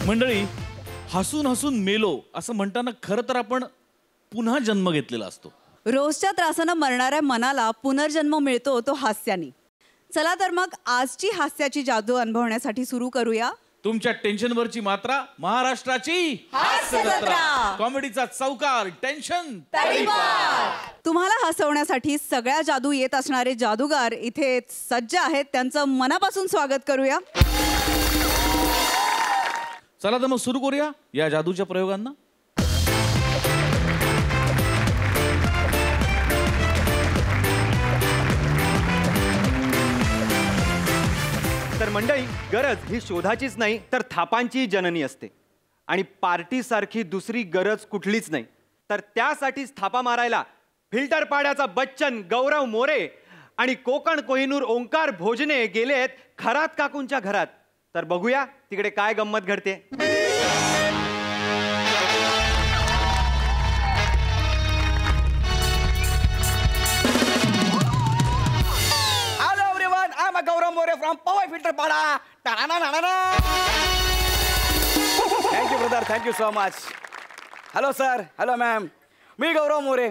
मंडळी, हसून हसून मेलो असं म्हणताना खरं तर आपण पुन्हा जन्म घेतलेला असतो. रोजच्या त्रासानं मरणाऱ्या मनाला पुनर्जन्म मिळतो तो हास्याने. चला तर मग आजची हास्याची जादू अनुभवण्यासाठी सुरू करूया तुमच्या टेन्शनवरची मात्रा, महाराष्ट्राची हास्य जत्रा. कॉमेडीचा चौकार, टेन्शन तुम्हाला हसवण्यासाठी सगळ्या जादू येत असणारे जादूगार इथे सज्ज आहेत. त्यांचं मनापासून स्वागत करूया. चला तर मग सुरू करूया या जादूच्या प्रयोगांना. तर मंडळी, गरज ही शोधाचीच नाही तर थापांची जननी असते. आणि पार्टीसारखी दुसरी गरज कुठलीच नाही. तर त्यासाठीच थापा मारायला फिल्टर पाड्याचा बच्चन गौरव मोरे आणि कोकण कोहिनूर ओंकार भोजने गेलेत खरात काकूंच्या घरात. तर बघूया तिकडे काय गंमत घडते. Gaurav More from Powai Filter Pada. Thank you brother, thank you so much. Hello sir, hello ma'am. मी गौरव मोरे,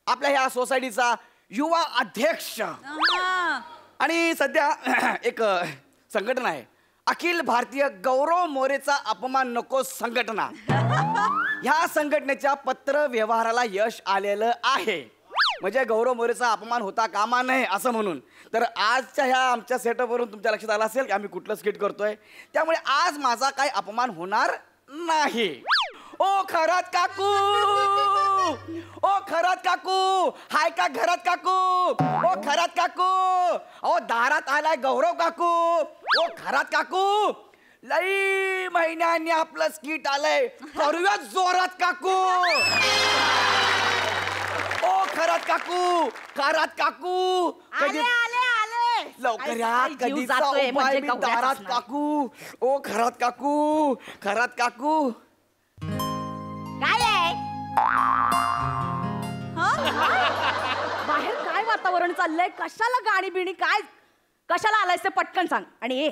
आपल्या ह्या सोसायटीचा युवा अध्यक्ष. आणि सध्या एक संघटना आहे, अखिल भारतीय गौरव मोरेचा अपमान नको संघटना. ह्या संघटनेच्या पत्र व्यवहाराला यश आलेलं आहे. म्हणजे गौरव मोरेचा अपमान होता कामा नये असं म्हणून. तर आजच्या ह्या आमच्या सेटअपवरून तुमच्या लक्षात आलं असेल की आम्ही कुठलं स्किट करतोय. त्यामुळे आज माझा काही अपमान होणार नाही. ओ खरात काकू, ओ खरात काकू, हाय का घरात काकू, ओ खरात काकू, ओ दारात आलाय गौरव काकू, ओ खरात काकू, लई महिन्यांनी आपलं स्किट आलंय, करूया जोरात काकू. ओ खरात काकू, खरात काकू, कधी लवकर या, कधी दारात काकू. ओ खरात काकू, खरात काकू. काय आहे बाहेर? काय वातावरण चाललंय? कशाला गाणी बिणी काय? कशाला आलायस ते पटकन सांग. आणि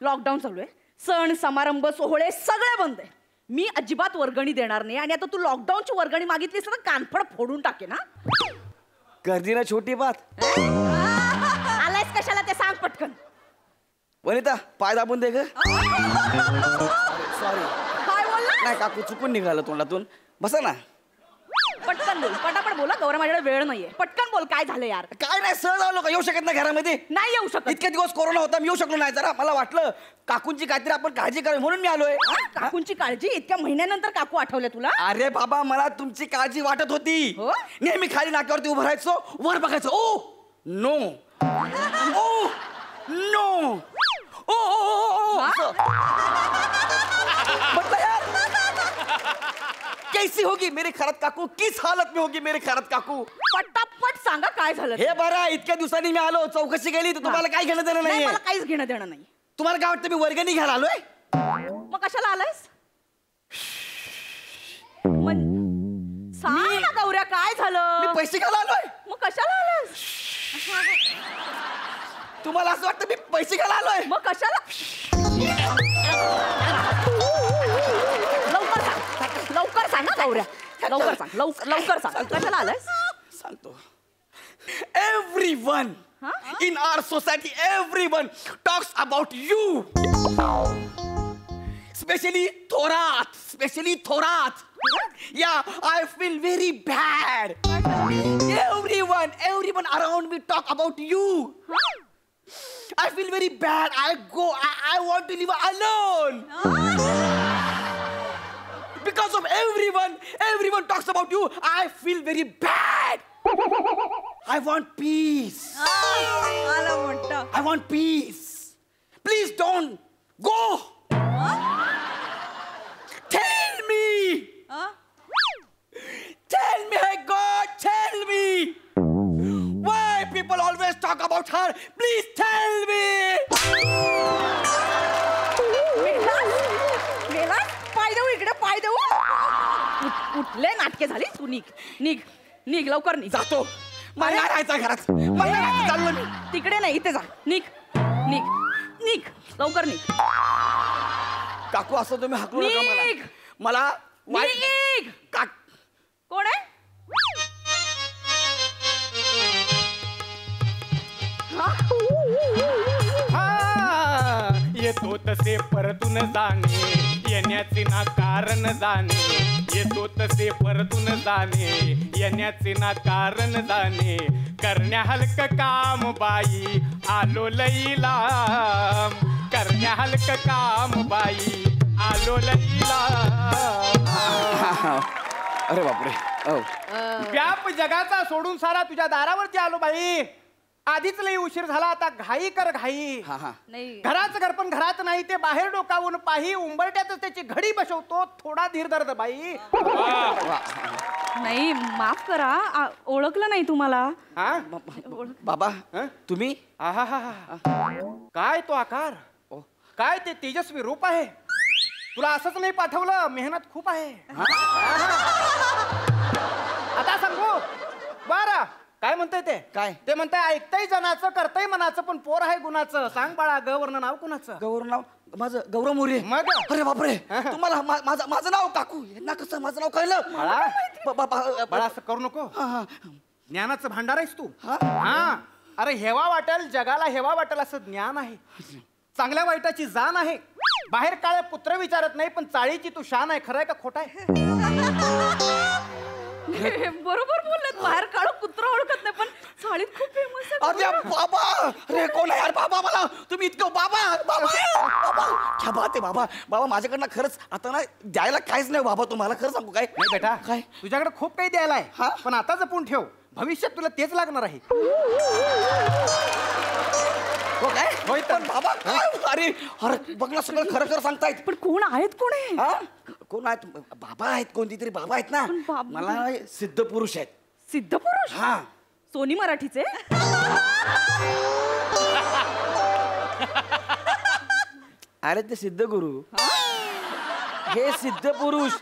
लॉकडाऊन चालू आहे, सण समारंभ सोहळे सगळे बंद आहे. मी अजिबात वर्गणी देणार नाही. आणि आता तू लॉकडाऊनची वर्गणी मागितलीस तर कानफड फोडून टाके ना. गर्दी ना छोटी बात. आलायस कशाला ते सांग पटकन. वनिता, पाय दाबून दे ग. सॉरी. काय बोलला? नाही काकू, चुकून निघालं तोंडातून. बसा ना. पटकन बोल, पटापट बोला. गौरव, माझ्याकडे वेळ नाहीये. पटकन बोल, काय झालं यार? काय नाही, सहज आलो का? येऊ शकत नाही घरामध्ये? नाही येऊ शकत. इतके दिवस कोरोना होता, मी येऊ शकलो नाही. जरा मला वाटलं काकूंची काहीतरी आपण काळजी करावी म्हणून मी आलोय. काकूंची काळजी? इतक्या महिन्यानंतर काकू आठवले तुला? अरे बाबा, मला तुमची काळजी वाटत होती. नेहमी खाली नाक्यावरती उभं राहायचो, वर बघायचो. ओ नो, ओ नो, ओ मतलब यार कैसी होगी मेरी खरात काकू, किस हालत में होगी मेरी खरात काकू? पटापट सांगा काय झालं. हे बरं, इतक्या दिवसांनी मी आलो, चौकशी केली, तर तुम्हाला काय घेणं देणं नाही? मला काहीच घेणं देणं नाही. तुम्हाला काय वाटतं मी वर्गणी घ्यायला आलोय? मग कशाला आलायस? सांग ना गौऱ्या, काय झालं? मी पैसे घ्यायला आलोय. मग कशाला आलायस? तुम्हाला असं वाटतं मी पैसे घ्यायला आलोय? मग कशाला? लवकर सांग ना गौऱ्या, लवकर सांग, लवकर सांग. कशाला आलायस? सांगतो. Everyone in our society, everyone talks about you. Especially Thorat. Yeah, I feel very bad. Everyone around me talk about you. I feel very bad. I want to live alone. Because of everyone talks about you. I feel very bad. I want peace. I want peace. Please don't go. Tell me. Tell me, hey God, tell me. Why people always talk about her? Please tell me. पाय देऊ इकडे, पाय देऊ. उठले नाटके झाली. तू निघ, लवकर निघ. जातो. मला राहायचं घरात. मला चाललो मी. इकडे नाही इथे जा. निघ निघ निघ लवकर निघ. काकू असं तुम्ही हाकलू नका निघ. मला निघ. कोण आहे? येतो तसे परतून जाणे येण्याचे ना कारण जाणे येतो तसे परतून जाणे येण्याचे ना कारण जाणे करण्या हलक काम बाई आलो लई लांब करण्या हलक काम बाई आलो लई लांब. अरे बापरे. हो. व्याप जगाचा सोडून सारा तुझ्या दारावरती आलो बाई. आधीच लई उशीर झाला आता घाई कर घाई. हा हा. नाही घराचं घर पण घरात नाही ते बाहेर डोकावून पाही उंबरट्यातच त्याची घडी बसवतो थोडा धीर धरत बाई. नाही माफ करा ओळखलं नाही तुम्हाला. हा? बाबा तुम्ही आहाहाहा. काय तो आकार काय ते तेजस्वी रूप आहे. तुला असंच नाही पाठवलं मेहनत खूप आहे. आता सांगू बर काय म्हणताय ते काय? ते म्हणताय ऐकताय जनाचं करताय मनाचं पण पोर आहे गुणाचं. सांग बाळा ग वर्ण नाव कुणाचं? गौरव नाव माझं गौरव मोरे. मग? अरे बापरे तुम्हाला माझं नाव काकू यांना कसं माझं नाव कळलं? बाळा असं करू नको. ज्ञानाचं भांडार आहेस तू. हा अरे हेवा वाटेल जगाला हेवा वाटेल असं ज्ञान आहे. चांगल्या वाईटाची जाण आहे. बाहेर काळे पुत्र विचारत नाही पण चाळीची तू शान आहे. खरंय का खोट आहे? बरोबर बोललेत. बाहेर काळ कुत्र ओळखत नाही पण चाळीत खूप फेमस आहे. अरे बाबा अरे कोण आहे यार बाबा मला तुम्ही इतकं बाबा बाबा बाबा क्या बात आहे बाबा. बाबा माझ्याकडनं खरंच आता ना द्यायला काहीच नाही बाबा. तुम्हाला खरं सांगू काय नाही बेटा काय तुझ्याकडे खूप काही द्यायला हा? आहे पण आता जपून ठेव भविष्यात तुला तेच लागणार आहे. हो काय होय पण बाबा काय? अरे अरे बघ ना सगळं खरं खरं सांगतायत. पण कोण आहेत कोण आहे? हा? कोण आहेत बाबा आहेत कोणती तरी बाबा आहेत ना. पण बाबा- मला सिद्ध पुरुष आहेत. सिद्ध पुरुष? हा सोनी मराठीचे? अरे ते सिद्ध गुरु हे सिद्ध पुरुष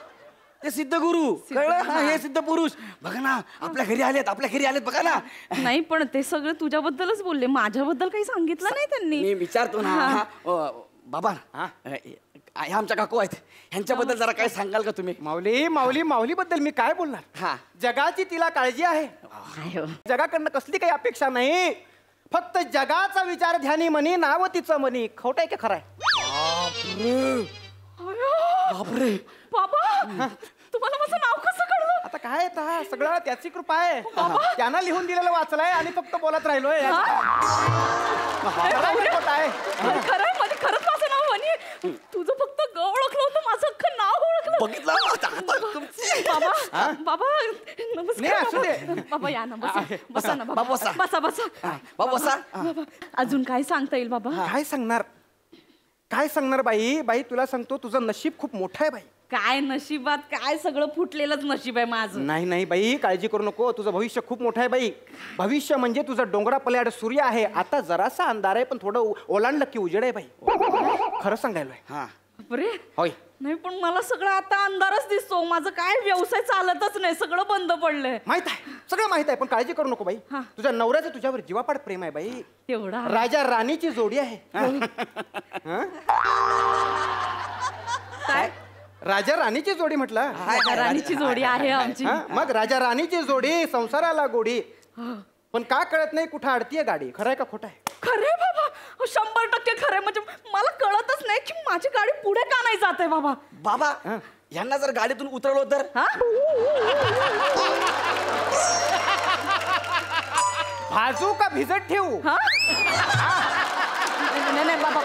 ते सिद्ध गुरु कळलं. हा हे सिद्ध पुरुष बघा ना आपल्या घरी आलेत बघा ना. नाही पण ते सगळं तुझ्याबद्दलच बोलले माझ्याबद्दल काही सांगितलं नाही त्यांनी. मी विचारतो ना हा, बाबा ह्या आमच्या काकू आहेत ह्यांच्याबद्दल जरा काय सांगाल का तुम्ही? माऊली माऊली माऊली बद्दल मी काय बोलणार. हा जगाची तिला काळजी आहे. जगाकडनं कसली काही अपेक्षा नाही. फक्त जगाचा विचार ध्यानी मनी नाव तिचं मनी. खोट आहे की खरं आहे? बापरे बाबा तुम्हाला माझं नाव कसं कळलं? आता काय आता सगळं त्याची कृपा आहे. त्यानं लिहून दिलेलं वाचलंय आणि फक्त बोलत राहिलोय. खरं आहे, खोटं आहे? खरं म्हणजे खरंच माझं नाव म्हणे. तुझं फक्त ग ओळखलं होतं माझं अख्खं नाव ओळखलं. बघितलं बाबा बाबा नाही, नमस्कार असू दे. बाबा. बाबा या ना बसा बसा ना बाबा, बसा. बसा बसा बाबा बसा. बाबा अजून काय सांगता येईल बाबा? काय सांगणार बाई. बाई तुला सांगतो तुझं नशीब खूप मोठं आहे बाई. काय नशिबात काय सगळं फुटलेलंच नशीब आहे माझं. नाही नाही बाई काळजी करू नको. तुझं भविष्य खूप मोठं आहे बाई. भविष्य म्हणजे तुझं डोंगरा पल्याड सूर्य आहे. आता जरासा अंधार आहे पण थोडं ओलांडलं की उजेड आहे बाई. खरं सांगायलोय. हा बरे होय नाही पण मला सगळं आता अंधारच दिसतो. माझं काय व्यवसाय चालतच नाही. सगळं बंद पडलंय. माहित आहे सगळं माहित आहे पण काळजी करू नको बाई. हा. तुझ्या नवऱ्याचं तुझ्यावर जीवापाड प्रेम आहे बाई. तेवढा राजा राणीची जोडी आहे. काय राजा राणीची जोडी म्हटलं. राणीची जोडी आहे आमची. हा? मग राजा राणीची जोडी संसाराला गोडी. पण का कळत नाही कुठं अडतीये गाडी. खरंय का खोटं आहे? खरे बाबा 100% खरे. म्हणजे मला कळतच नाही की माझी गाडी पुढे का नाही जाते बाबा. बाबा यांना जर गाडीतून उतरवलं तर हा भाजू का भिजत ठेवू? हा? नाही नाही बाबा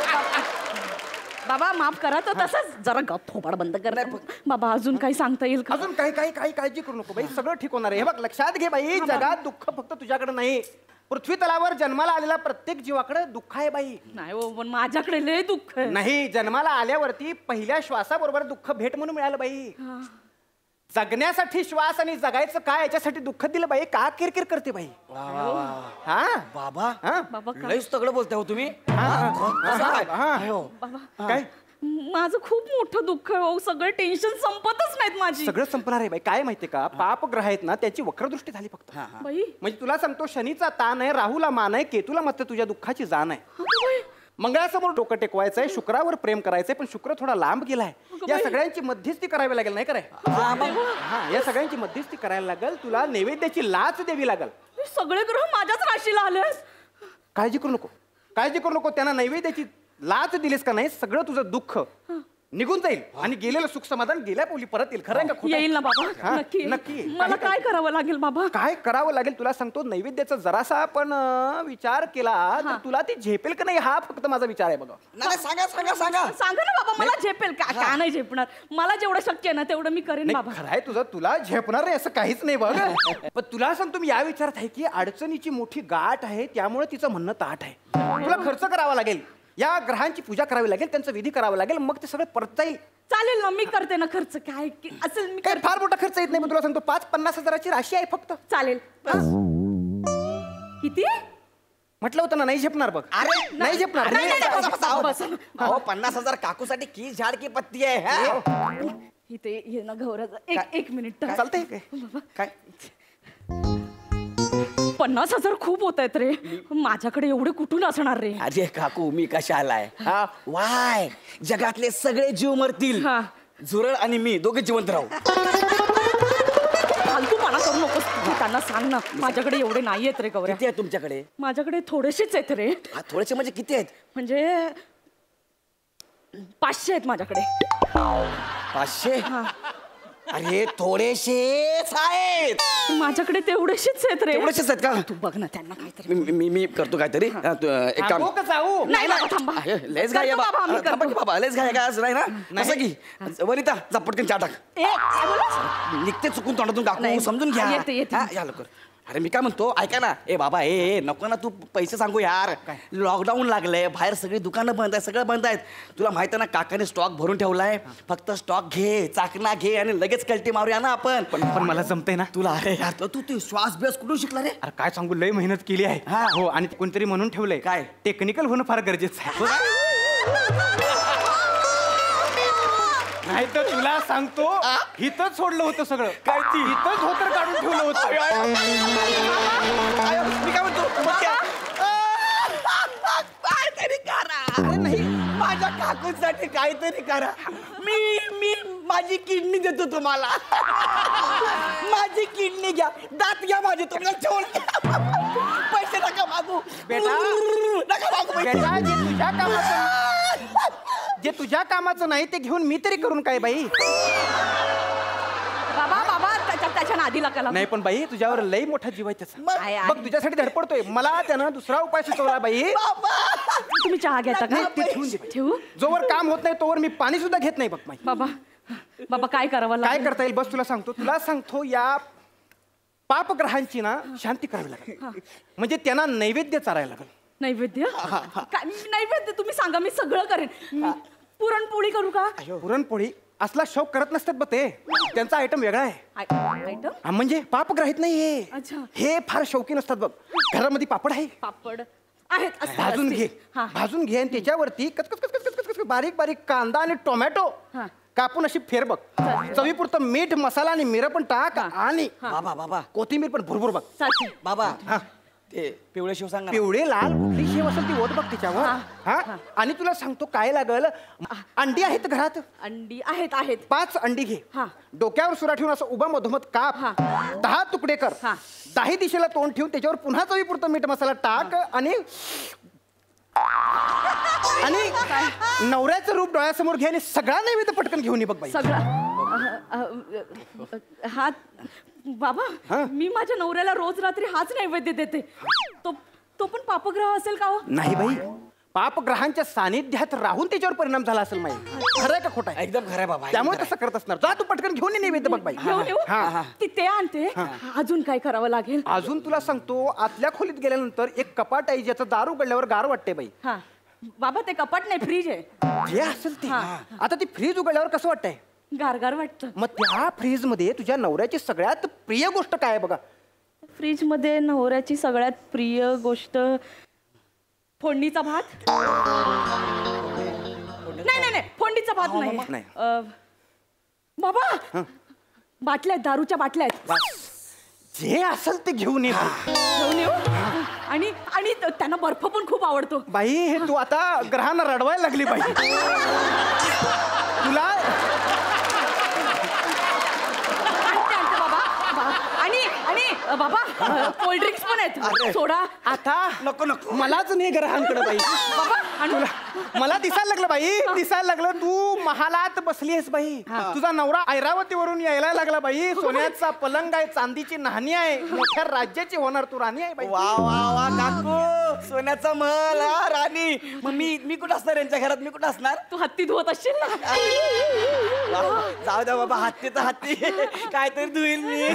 बाबा माफ करा तर तसंच जरा गप थोबाड बंद कर. बाबा अजून काही सांगता येईल का? अजून काही काळजी करू नको बाई. सगळं ठीक होणार आहे. हे बघ लक्षात घे बाई जगात दुःख फक्त तुझ्याकडे नाही. पृथ्वी तलावर जन्माला आलेल्या प्रत्येक जीवाकडे दुःख आहे बाई. नाही हो पण माझ्याकडे लय दुःख आहे. नाही जन्माला आल्यावरती पहिल्या श्वासाबरोबर दुःख भेट म्हणून मिळालं बाई. जगण्यासाठी श्वास आणि जगायचं काय याच्यासाठी दुःख दिलं बाई. का किरकिर करते बाई. हा बाबा हा? बाबा लईच तगडं बोलताय हो तुम्ही. हा. बाबा काय माझं खूप मोठं दुःख आहे हो, सगळे टेन्शन संपतच नाहीत माझी. सगळं संपणार आहे बाई. काय माहितीये का, पाप ग्रह आहेत ना त्याची वक्रदृष्टी झाली फक्त. बाई म्हणजे तुला सांगतो, शनीचा ताण आहे, राहूला मान आहे, केतूला मात्र तुझ्या दुःखाची जाण आहे. अगं बाई, मंगळासमोर डोकं टेकवायचंय, शुक्रावर प्रेम करायचंय, पण शुक्र थोडा लांब गेलाय. या सगळ्यांची मध्यस्थी करावी लागेल, नाही कराय? हा, या सगळ्यांची मध्यस्थी करायला लागेल. तुला नैवेद्याची लाच द्यावी लागेल. हे सगळे ग्रह माझ्याच राशीला आले. काळजी करू नको, काळजी करू नको. त्यांना नैवेद्याची लाच दिलीस का नाही, सगळं तुझं दुःख निघून जाईल आणि गेलेलं सुख समाधान गेल्या पोली परत येईल. खरं आहे का खोटं आहे? येईल ना बाबा, हा, नक्की नक्की. मला काय करावं लागेल बाबा? काय करावं लागेल तुला सांगतो. नैवेद्याचा जरासा आपण विचार केला तर तुला ती झेपेल का नाही हा फक्त माझा विचार आहे बघा. नाही सांगा सांगा सांगा. सांगा ना बाबा, मला झेपेल का? का नाही झेपणार? मला जेवढं शक्य आहे ना तेवढं मी करेन बाबा. खरं आहे तुझं, तुला झेपणार नाही असं काहीच नाही बघ. पण तुला सांगतो मी या विचारात आहे की अडचणीची मोठी गाठ आहे, त्यामुळे तिचं म्हणणं ताठ आहे. तुला खर्च करावा लागेल, या ग्रहांची पूजा करावी लागेल, त्यांचा विधी करावा लागेल, मग ते सगळं परत जाईल. चालेल ना, मी करते ना खर्च. काय असेल मी काय फार मोठा खर्च येत नाही, पण तुला सांगतो 5-50 हजाराची राशी आहे फक्त. चालेल. किती म्हटलं होतं ना नाही झेपणार बघ. अरे नाही झेपणार. नाही, नाही, बसा, बसा, अहो, बसा. अहो 50,000 काकूसाठी की झाड की पत्ती आहे हा? इथे ये ना गौरव, एक मिनिट. चालतंय काय? 50,000 खूप होत आहेत रे. माझ्याकडे एवढे कुठून असणार रे? अरे काकू मी कशा आलाय हा? वाय जगातले सगळे जीव मरतील, हा. झुरळ आणि मी दोघे जिवंत राहू. फालतूपणा करू नकोस. तू त्यांना सांग ना, माझ्याकडे एवढे नाही आहेत रे गौऱ्या. किती आहे तुमच्याकडे? माझ्याकडे थोडेसेच आहेत रे. हा, थोडेसे म्हणजे किती आहेत? म्हणजे 500 आहेत माझ्याकडे. 500? अरे थोडेसेच आहेत. माझ्याकडे तेवढेसेच आहेत रे. तेवढेसेच आहेत का? तू बघ ना त्यांना काहीतरी. मी करतो काहीतरी. हा, एक काम. हो का जाऊ? नाही बाबा, थांबा. लेस घाय करतो बाबा, आम्ही थांबा की करतो. बाबा, लेस घाय का असं नाही ना? असं की वनिता जा पटकन चहा टाक. काय बोलला? निघते चुकून तोंडातून काकू, नाही. समजून घ्या. येते, येते. हा, या लवकर. अरे मी काय म्हणतो ऐका ना, ए बाबा ए नको ना तू पैसे सांगू यार. लॉकडाऊन लागलंय, बाहेर सगळी दुकानं बंद आहेत, सगळं बंद आहेत. तुला माहिती आहे ना काकाने स्टॉक भरून ठेवलाय. फक्त स्टॉक घे, चाकणा घे आणि लगेच कल्टी मारूया ना आपण. पण मला जमतंय ना. तुला अरे यार तू श्वास बेस कुठून शिकला रे? अरे काय सांगू, लय मेहनत केली आहे. हा. हो, आणि कोणतरी म्हणून ठेवलंय काय? टेक्निकल होणं फार गरजेचं आहे. नाही तर तुला सांगतो हिथंच सोडलं होतं सगळं. काय ती हिथंच होतं काढून ठेवलं होतं. मी काय म्हणतो काहीतरी करा. अरे नाही, माझ्या काकूसाठी काहीतरी करा. मी माझी किडनी देतो तुम्हाला. माझी किडनी घ्या, दात घ्या माझे तुम्हाला ठेवून. पैसे नका मागू बेटा. नका मागू पैसे. बेटा, जे तुझ्या कामाचं नाही ते घेऊन मी तरी करून काय बाई? बाबा त्याच्या नादी लागला. नाही पण बाई तुझ्यावर लई मोठा जीव आहे त्याचा. आहे, आहे. बघ तुझ्यासाठी धडपडतोय. मला त्यानं दुसरा उपाय सुचवला बाई. तुम्ही चहा घेता का? ते ठेवून दे बाई. ठेवू जोवर काम होत नाही तोवर मी पाणी सुद्धा घेत नाही बघ बाई. बाबा काय करावं काय लागेल? करता येईल बस तुला सांगतो या पापग्रहांची ना शांती करावी लागेल. म्हणजे त्यांना नैवेद्य चारायला लागेल. नैवेद्य? काय नैवेद्य तुम्ही सांगा, मी सगळं करेन. मी पुरणपोळी करू का? पुरणपोळी असला शौक करत नसतात बघ ते. त्यांचा आयटम वेगळा आहे. आयटम? हा, म्हणजे पापग्रहित नाही हे. अच्छा. हे फार शौकीन असतात बघ. घरामध्ये पापड आहे, पापड आहेत, असतील, भाजून घे. असतील. हा. भाजून घे आणि त्याच्यावरती कच बारीक बारीक कांदा आणि टोमॅटो हा. कापून अशी फेर बघ. चवीपुरतं मीठ मसाला आणि मिरं पण टाक आणि बाबा कोथिंबीर पण भरपूर बघ. चालतंय. बाबा हा. ते पिवळे शिव सांगा ना. पिवळे लाल कुठली शेव असेल ती ओत बघ त्याच्यावर. हा, आणि तुला सांगतो काय लागल. अंडी आहेत घरात? अंडी आहेत. 5 अंडी घे. हा. डोक्यावर सुरा ठेवून असं उभा मधोमध काप. 10 तुकडे कर. हा. 10 दिशेला तोंड ठेवून त्याच्यावर पुन्हा चवीपुरतं मीठ मसाला टाक आणि नवऱ्याचं रूप डोळ्यासमोर घे आणि सगळा नैवेद्य पटकन घेऊन ये बघ बाई. सगळं हा बाबा, मी माझ्या नवऱ्याला रोज रात्री हाच नैवेद्य देते. तो पण पापग्रह असेल का हो? नाही बाई, पापग्रहांच्या सानिध्यात राहून त्याच्यावर परिणाम झाला असेल माहिती. खरं आहे का खोटं आहे? एकदम खरं आहे बाबा. त्यामुळे तसं करत असणार. जा तू पटकन घेऊन ये नैवेद्य बघ बाई. घेऊन येऊ? हा. ते आणते. अजून काय करावं लागेल? अजून तुला सांगतो आतल्या खोलीत गेल्यानंतर एक कपाट आहे ज्याचं दार उघडल्यावर गार वाटते बाई. हा बाबा, ते कपाट नाही, फ्रीज आहे. जे असेल ते. आता ती फ्रीज उघडल्यावर कसं वाटतंय? गारगार वाटतं. मग त्या फ्रीज मध्ये तुझ्या नवऱ्याची सगळ्यात प्रिय गोष्ट काय आहे बघा? फ्रीज मध्ये नवऱ्याची सगळ्यात प्रिय गोष्ट फोडणीचा भात. नाही नाही नाही फोडणीचा भात नाही नाही. बाबा बाटल्या आहेत, दारूच्या बाटल्या आहेत. जे असेल ते घेऊन ये बाई. घेऊन येऊ आणि आणि त्यांना बर्फ पण खूप आवडतो. बाई हे तू आता ग्रहांना रडवायला लागली बाई. तुला आणते आणते बाबा आणि आणि बाबा कोल्ड ड्रिंक्स पण आहेत, सोडा. आता नको नको मलाच नाही ग्रहांकडे बाई. बाबा आणू. मला दिसायला लागलं बाई, दिसायला लागलं तू महालात बसली आहेस बाई. तुझा नवरा ऐरावतीवरून यायला लागला बाई. सोन्याचा पलंग आहे, चांदीची नाणी आहे, मोठ्या राज्याची होणार तू राणी आहे बाई. वा वा वा काकू सोन्याचा महल हा राणी. मग मी कुठं असणार यांच्या घरात, मी कुठं असणार? तू हत्ती धुवत असशील ना. वा, जाऊ द्या बाबा, हत्ती तर हत्ती काहीतरी धुईल मी.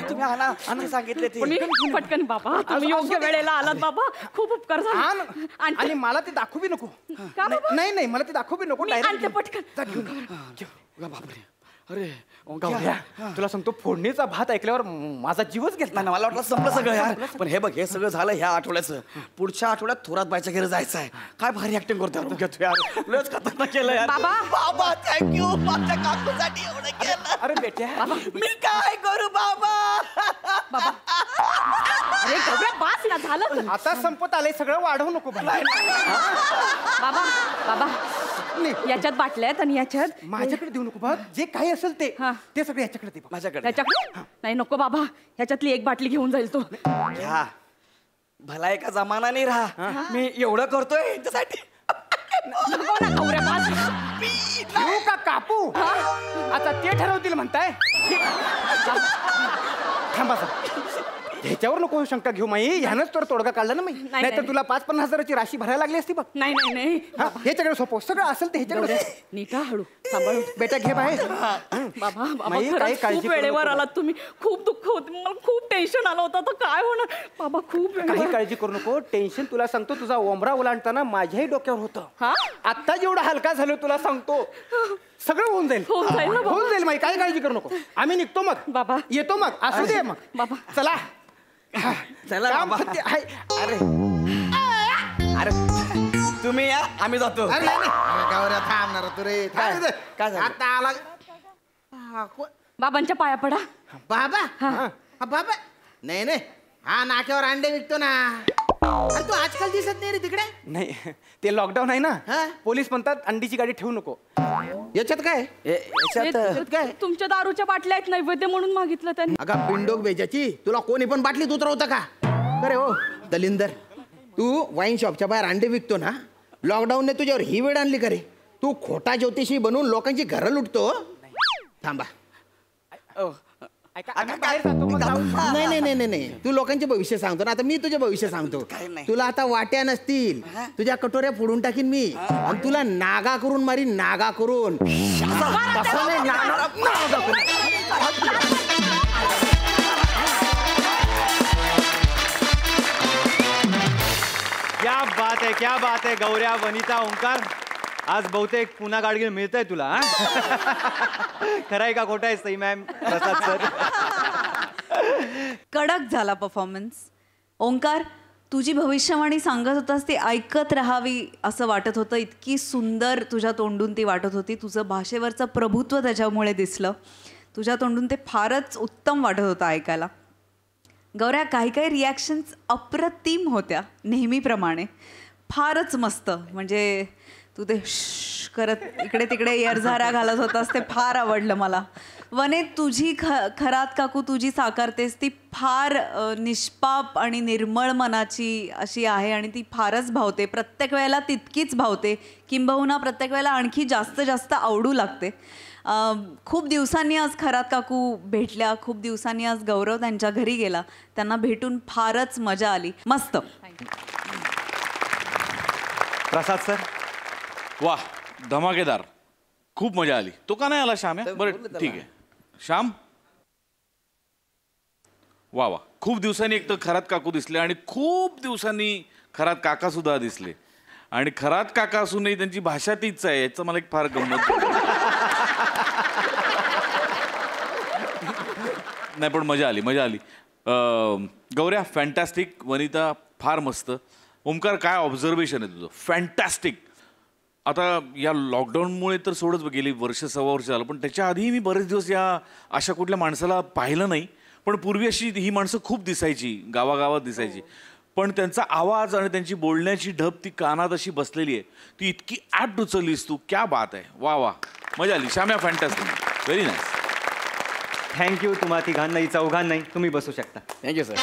तुम्ही आणा आणा सांगितले ते. मी पटकन बाबा तुम्ही योग्य वेळेला आलात बाबा, खूप उपकार आण. झाले. आणि मला ते दाखवू बी नको. का बाबा? नाही नाही मला ते दाखवू बी नको. मी direct आणते घेऊन. पटकन. जा घेऊन. बापरे अरे गौऱ्या, तुला सांगतो फोडणीचा भात ऐकल्यावर माझा जीवच घेतला. नाही मला वाटलं संपलं सगळं यार. पण हे बघ हे सगळं झालं ह्या आठवड्याचं. पुढच्या आठवड्यात थोरात बायच्या घरी जायचं आहे. काय भारी ऍक्टिंग करतो घेतो यार. लयच खतरनाक केलं यार. बाबा. बाबा थँक्यू माझ्या काकूसाठी एवढं केलं. अरे बेट्या, मी काय करू बाबा. बाबा अरे गौऱ्या बास ना झालं. आता संपत आलंय सगळं, वाढवू नको बाई. बाबा बाबा याच्यात बाटल्या आहेत आणि याच्यात माझ्याकडे देऊ नको बघ. जे काही असेल ते हा. ते सगळं याच्याकडे दे बघ. माझ्याकडे याच्याकडे नाही नको बाबा, ह्याच्यातली एक बाटली घेऊन जाईल तो. घ्या. भला एका जमाना नाही राहा. मी एवढं करतोय याच्यासाठी. नको ना गौऱ्या बास. देऊ का कापू? आता ते ठरवतील म्हणताय. थांबा सर, ह्याच्यावर नको शंका घेऊ माई. ह्यानंच तर तोडगा काढला ना मी. नाही तर तुला 5-50 हजाराची राशी भरायला लागली असती बघ. नाही नाही नाही हा, ह्याच्याकडे सोपव. सगळं असेल ते ह्याच्याकडे. नीट हा, हळू सांभाळून. बेटा घे बाहेर. बाबा बाबा माई, काही खरंच काळजी खूप करू वेळेवर नको. आलात तुम्ही. खूप दुःख होत, मला खूप टेन्शन आलं होतं. तर काय होणार बाबा, खूप काही वेळेवर. काळजी करू नको. टेन्शन तुला सांगतो तुझा ओंबरा ओलांडताना माझ्याही डोक्यावर होतं. हा आता जेवढा हलका झालो तुला सांगतो सगळं होऊन जाईल. होऊन जाईल ना बाबा. होऊन जाईल माई, काही काळजी करू नको. आम्ही निघतो मग बाबा. येतो मग. असू दे मग बाबा. चला. चला काम बाबा. सत्य आहे. अरे अरे तुम्ही या आम्ही जातो. अरे नाही, नाही. गावऱ्या थांबणार तू रे. काय? थांब रे. काय झालं? आता आला. बाबांच्या पाया पडा. बाबा हा, बाबा नाही नाही, हा नाक्यावर अंडे विकतो ना. अरे तू आजकाल दिसत नाही रे तिकडे. नाही ते लॉकडाऊन आहे ना. हा? पोलीस म्हणतात अंडीची गाडी ठेवू नको. याच्यात काय याच्यात काय? तुमच्या दारूच्या बाटल्या आहेत, नैवेद्य म्हणून मागितलं त्यांनी. अगं पिंडोक बेजाची तुला कोणी पण बाटलीत उतरवतं का? अरे हो दलिंदर, तू वाईन शॉपच्या बाहेर अंडे विकतो ना. लॉकडाऊनने तुझ्यावर ही वेळ आणली का रे? तू खोटा ज्योतिषी बनवून लोकांची घरं लुटतो. थांबा. ऐका, आम्ही बाहेर जातो मग जाऊ. नाही नाही नाही नाही नाही, तू लोकांचे भविष्य सांगतो ना. आता मी तुझे भविष्य सांगतो. नाही. तुला आता वाट्या नसतील, तुझ्या कटोऱ्या फोडून टाकीन मी आणि तुला नागा करून मारीन. नागा करून. तसं नाही, नागा करून. क्या बात आहे, क्या बात आहे. गौऱ्या, वनिता, ओंकार, आज बहुतेक पुन्हा गाडगीळ मिळतंय तुला. खरं आहे का खोटं आहे सई मॅम, प्रसाद सर? कडक झाला परफॉर्मन्स. ओंकार, तुझी भविष्यवाणी सांगत होतास ती ऐकत राहावी असं वाटत होतं. इतकी सुंदर तुझ्या तोंडून ती वाटत होती. तुझं भाषेवरचं प्रभुत्व त्याच्यामुळे दिसलं. तुझ्या तोंडून ते फारच उत्तम वाटत होतं ऐकायला. गौऱ्या, काही काही रिॲक्शन्स अप्रतिम होत्या नेहमीप्रमाणे. फारच मस्त. म्हणजे तू ते श्श करत इकडे तिकडे एरझाऱ्या घालत होतास ते फार आवडलं मला. वने, तुझी खरात काकू तुझी साकारतेस ती फार निष्पाप आणि निर्मळ मनाची अशी आहे आणि ती फारच भावते. प्रत्येक वेळेला तितकीच भावते, किंबहुना प्रत्येक वेळेला आणखी जास्त जास्त आवडू लागते. खूप दिवसांनी आज खरात काकू भेटल्या. खूप दिवसांनी आज गौरव त्यांच्या घरी गेला. त्यांना भेटून फारच मजा आली. मस्त. प्रसाद सर? वा, धमाकेदार. खूप मजा आली. तो का नाही आला श्याम? बरं ठीक आहे. श्याम, वा वा. खूप दिवसांनी एक तर खरात काकू दिसले आणि खूप दिवसांनी खरात काका सुद्धा दिसले. आणि खरात काका असूनही त्यांची भाषा तीच आहे, याचं मला एक फार गंमत. नाही पण मजा आली, मजा आली. गौऱ्या फॅन्टॅस्टिक. वनिता फार मस्त. ओमकार, काय ऑब्झर्वेशन आहे तुझं? फॅन्टॅस्टिक. आता या लॉकडाऊनमुळे तर सोडच गेली वर्ष सव्वा वर्ष झालं, पण त्याच्या आधीही मी बरेच दिवस या अशा कुठल्या माणसाला पाहिलं नाही. पण पूर्वी अशी ही माणसं खूप दिसायची, गावागावात दिसायची. पण त्यांचा आवाज आणि त्यांची बोलण्याची ढब ती कानात अशी बसलेली आहे. ती इतकी ॲप्ट उचललीस तू, क्या बात आहे. वा वा, मजा आली. श्याम्या फॅन्टॅस्टिक, व्हेरी नाईस. थँक्यू तुम्हा तिघांनाही चौघांनाही. तुम्ही बसू शकता. Thank you sir.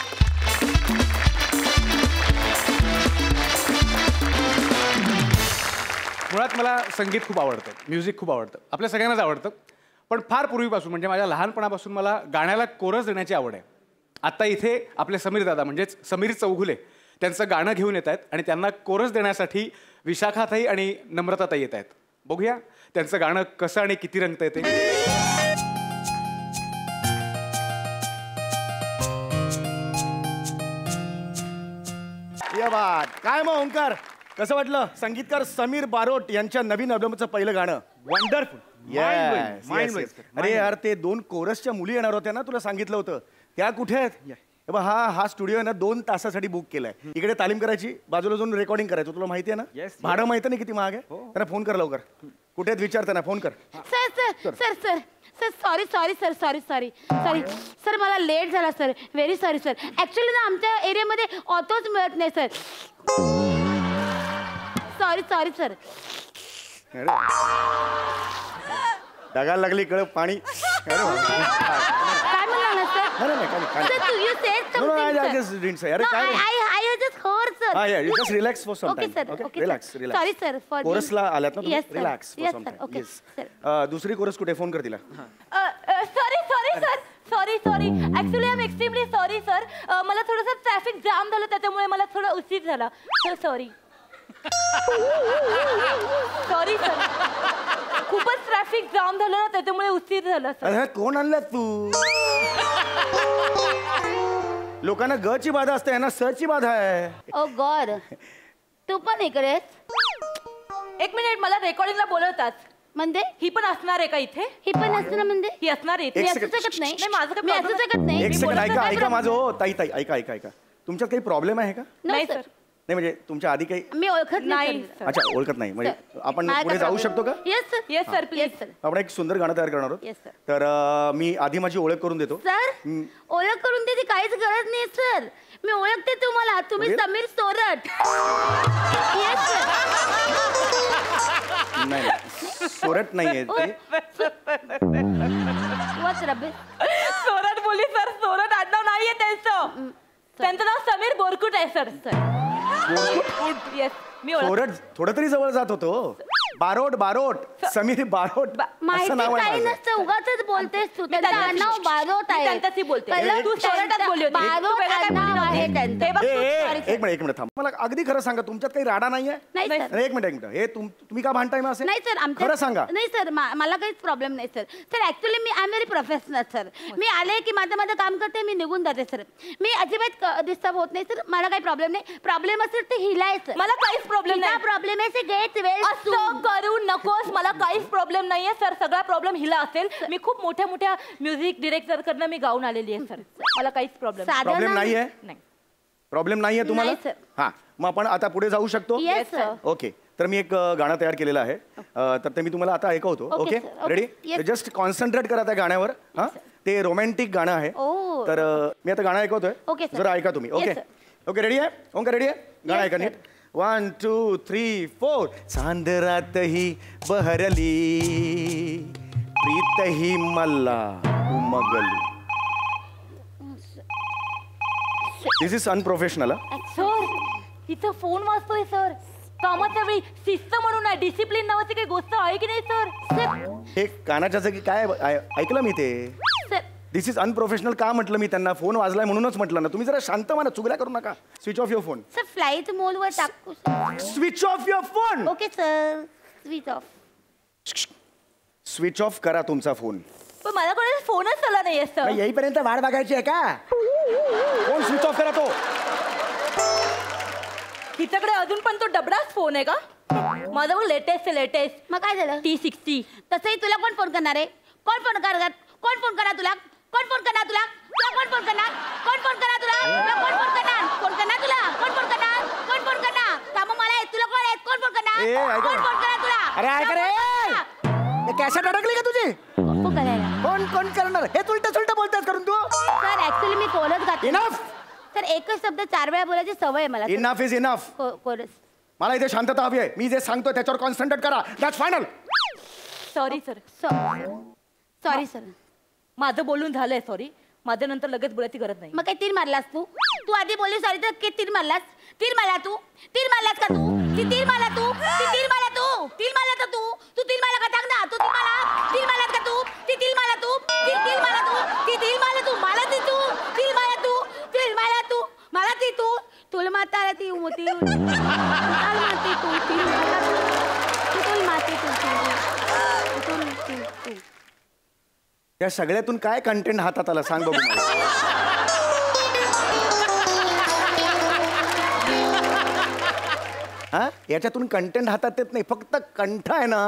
मुळात मला संगीत खूप आवडतं, म्युझिक खूप आवडतं, आपल्या सगळ्यांनाच आवडतं. पण फार पूर्वीपासून म्हणजे माझ्या लहानपणापासून मला गाण्याला कोरस देण्याची आवड आहे. आत्ता इथे आपले समीर दादा म्हणजेच समीर चौघुले त्यांचं गाणं घेऊन येत आहेत आणि त्यांना कोरस देण्यासाठी विशाखाताई आणि नम्रताताई येत आहेत. बघूया त्यांचं गाणं कसं आणि किती रंगतं ते. या बात. काय मग ओंकार, कसं वाटलं संगीतकार समीर बारोट यांच्या नवीन अल्बमचं पहिलं गाणं? वंडरफुल. Yes, yes, yes. अरे यार, ते 2 कोरसच्या मुली येणार होत्या ना, तुला सांगितलं होतं, त्या कुठे आहेत? हे बघ, हा स्टुडिओ आहे ना 2 तासासाठी बुक केलाय. इकडे तालीम करायची, बाजूला जाऊन रेकॉर्डिंग करायचं. तुला माहिती आहे ना? भाडं माहिती नाही किती महाग आहे? त्यांना फोन कर लवकर. कुठे आहेत विचार, त्यांना फोन कर. Sir sir sir sir sir sorry sorry sir sorry sorry sorry sir, मला लेट झाला sir. Very sorry sir. Actually ना आमच्या एरियामध्ये ऑटोच मिळत नाही सर. Sorry sorry sir. ढगाला लागली कळ पाणी. काय म्हणाला सर? सर तू यू सेड समथिंग सर. अरे काय, I just heard sir. you just relax for some Okay, time. sir. Okay, Relax, sir. relax. Sorry, sir, for कोरसला आल्यात ना तुम्ही? Yes, sir. Relax for Yes, some sir. time. Okay, Yes. sir. दुसरी chorus कुठे? Phone कर तिला. Sorry sorry sir. Sorry sorry. Actually I am extremely sorry sir. मला थोडंसं traffic jam झालं, त्याच्यामुळे मला थोडा उशीर झाला. Sir sorry. Sorry sir. खूपच ट्रॅफिक जाम झालं ना, त्याच्यामुळे उशीर झाला सर. अरे कोण आणलं तू? लोकांना ग ची बाधा असते, यांना स ची बाधा आहे. ओ गॉड, तू पण इकडेच? एक मिनिट, मला रेकॉर्डिंगला बोलवतात. म्हणजे ही पण असणार आहे का इथे? ही पण असणार म्हणजे? ही असणार आहे एक इथे. मी असू second. शकत नाही. नाही, माझं काही मी असू problem शकत नाही. एक मी सेकंड बोलत ऐका, नाही. ऐका माझं. हो ताई ताई, ऐका ऐका ऐका. तुमच्यात काही प्रॉब्लेम आहे का? नाही नाही सर. सर. नाही म्हणजे तुमच्या आधी काही? मी ओळखत नाही नाही सर. अच्छा, ओळखत नाही म्हणजे आपण पुढे जाऊ शकतो का? Yes sir. Yes sir, please. Yes sir. आपण एक सुंदर गाणं तयार करणार आहोत. Yes, sir. तर मी आधी माझी ओळख करून देतो. सर ओळख करून त्याची काहीच गरज नाही सर. मी ओळखते तुम्हाला. तुम्ही Really? Sameer Sorat. Yes sir. नाही, सोरट नाहीये ते. वॉच रबे. सोरट बोली सर. सोरट आडनाव नाहीये त्यांचं. त्यांचं नाव समीर बोरकुट आहे सर. येस, मी ओळख. सोरट थोडं तरी जवळ जात होतो. बारोट बारोट, समीर बारोट माहिती असं नाव आहे काही माझं. नसतं, उगाचच बोलतेस तू. त्यांचं त्यांना- आडनाव बारोट मी आहे. त्यांच्याशी बोलते. कळलं? तू सोरटच बोलली होती. तू बारोट वेगळं काय बोलली आडनाव नव्हती. आहे त्यांचं. ते बघ, ए, तू- ए, sorry, sir. एक मिनिट थांब. मला अगदी खरं सांगा, तुमच्यात काही राडा नाहीये? नाही नाही, सर. अरे, एक मिनिट. हे तुम्ही का भांडताय मग असे? नाही सर, खरं सांगा. नाही सर, मला काहीच प्रॉब्लेम नाही सर. सर ऍक्च्युली मी I am very professional sir. मी आले की माझं काम करते, मी निघून जाते सर. मी अजिबात डिस्टर्ब होत नाही सर. मला काही प्रॉब्लेम नाही. प्रॉब्लेम असेल तर हिलायचं. मला काहीच प्रॉब्लेम नाही. प्रॉब्लेम आहे गेट वेल. असं करू नकोस. मला काहीच प्रॉब्लेम नाहीये सर. सगळा प्रॉब्लेम हिला असेल. मी खूप मोठ्या मोठ्या म्युझिक डिरेक्टर कडनं मी गाऊन आलेली आहे सर. मला काहीच प्रॉब्लेम प्रॉब्लेम नाहीये? नाही. प्रॉब्लेम नाहीये तुम्हाला? नाही, sir. हा, मग आपण आता पुढे जाऊ शकतो? Yes sir. ओके, तर मी एक गाणं तयार केलेलं आहे. तर ते मी तुम्हाला आता ऐकवतो. Okay, okay, sir. Okay. Ready? Yes. Just concentrate करा त्या गाण्यावर. हा, ते रोमॅन्टिक गाणं आहे. Oh. तर मी आता गाणं ऐकवतोय. Okay, sir. जरा ऐका तुम्ही. Yes, okay sir. Okay, ready आहे? ओंकार रेडी आहे? गाणं Yes, ऐका sir. नीट. 1 2 3 4. चांदरात ही बहरली, प्रीत ही मला उमगली. दिस इज अनप्रोफेशनल. सर, तिचा फोन वाजतोय सर. कामाच्या वेळी शिस्त म्हणून आहे, डिसिप्लिन नावाची काही गोष्ट आहे की नाही सर? हे कानाच्या जागी काय ऐकलं मी ते? सर दिस इज अनप्रोफेशनल का म्हटलं मी त्यांना? फोन वाजलाय म्हणूनच म्हटलं ना. तुम्ही जरा शांत म्हणा, चुगल्या करू नका. Switch off your phone. Sir flight मोडवर टाकू sir. Switch off your phone. Okay sir. Switch off. Switch off करा तुमचा फोन. पण मला कोणाचा फोनच आला नाहीये सर. येईपर्यंत वाट बघायची आहे का? फोन स्विच ऑफ करा तो. तिच्याकडे अजून पण तो डबडाच फोन आहे का? माझा बघ लेटेस्ट लेटेस्ट मग काय झालं? T60. तसंही तुला कोण फोन करणार आहे? कोण फोन करणार? कोण फोन करणार तुला? कोण फोन करणार तुला? तुला कोण फोन करणार? कोण फोन करणार तुला? तुला कोण फोन करणार? कोण करणार तुला? कोण फोन करणार? कोण फोन करणार? कामं मला आहेत, तुला कोण आहेत? कोण फोन करणार? ए, ऐका कोण ना. फोन करणार तुला? अरे ऐक रे कॅसेट अडकली का तुझी पप्पू करायला कोण कोण करणार हे उलट सुलट बोलतात करून तू सर ऍक्च्युली मी कोरस गाते इनफ सर एकच शब्द 4 वेळा बोलायची सवय आहे मला इनफ इज इनफ कोरस मला इथे शांतता हवी आहे मी जे सांगतो त्याच्यावर कॉन्सन्ट्रेट करा that's final sorry sir sorry sir माझं बोलून झालंय सॉरी माझ्या नंतर लगेच बोलायची गरज नाही मग काय तीर मारलास तू आधी बोलली सॉरी तर किती तीर मारलास तीर मारला तू तीर मारलास का तू ती तीर मारला तू ती तीर मारला तू तीर मारला तर तू तीर मारला का सांग ना तू तीर मारलास का तू ती तीर मारला तू तीर मारला तू ती तीर मारला तू मला ती तू तीर मारला तू तीर मारला तू मला ती तू तुला माता ती मोती माती तू तीर मारला तू तुल माती तू या सगळ्यातून काय कंटेंट हातात आला सांग बघू मला. हा याच्यातून कंटेंट हातात येत नाही फक्त कंठ आहे ना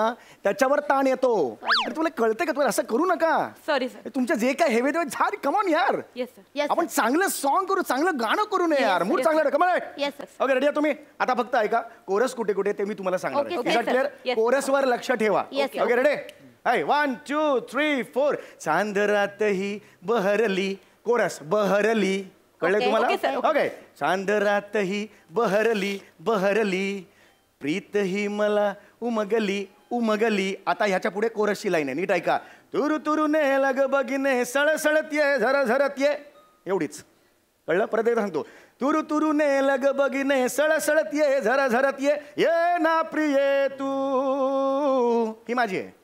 त्याच्यावर ताण येतो अरे तुला कळतंय का तुला असं करू नका सॉरी सर तुमचे जे काय हेवे तेव्हा झाड कमॉन यार येस सर Yes, आपण चांगलं सॉन्ग करू चांगलं गाणं करू नये यार मूड चांगलं come on Yes, sir. Okay ready तुम्ही आता फक्त ऐका कोरस कुठे कुठे ते मी तुम्हाला सांगणार Okay, आहे sir. Yes, क्लिअर कोरसवर लक्ष ठेवा Yes, sir. ओके रेडी 1 2 3 4 चांदरातही बहरली कोरस बहरली कळलं Okay. तुम्हाला Okay, sir. Okay. ओके चांदरातही बहरली बहरली प्रीत ही मला उमगली उमगली आता ह्याच्या पुढे कोरसची लाईन आहे नीट ऐका तुरु तुरु ने लग बगिने सळसळत ये झर झरत ये एवढीच कळलं परत एकदा सांगतो तुरु तुरु ने लग बगिने सळसळत ये झर झरत ये ना प्रिये तू ही माझी आहे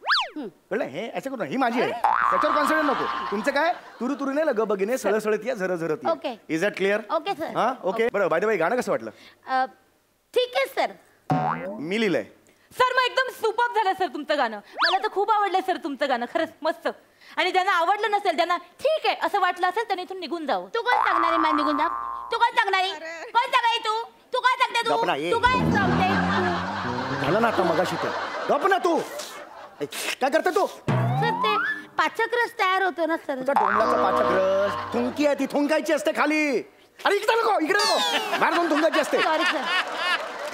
कळलं हे असं करू ही माझी आहे त्याच्यावर कॉन्सन्ट्रेट नको तुमचं काय तुरु तुरुने लग बगिने सळसळत ये झर झरत Okay. ये is that clear Okay, sir. हा ओके बरं बाय द वे गाणं कसं वाटलं ठीक आहे सर मी लिहिलंय सर मग एकदम सुपर झालं सर तुमचं गाणं मला तर खूप आवडलंय सर तुमचं गाणं खरंच मस्त आणि ज्यांना आवडलं नसेल त्यांना ठीक आहे असं वाटलं असेल त्यांनी इथून निघून जावं तू कोण सांगणार आहे मला निघून जा तू कोण सांगणार आहे कोण सांगणार तू तू काय सांगते गप ना, ये. तू काय सांगते झालं ना आता मगाशी ते गप ना तू ए, काय करते तू सर ते पाचक रस तयार होतो ना सर तुझा डोंगराचा पाचक रस थुंकी आहे ती थुंकायची असते खाली अरे इकडे नको बाहेर जाऊन थुंकायची असते सॉरी सर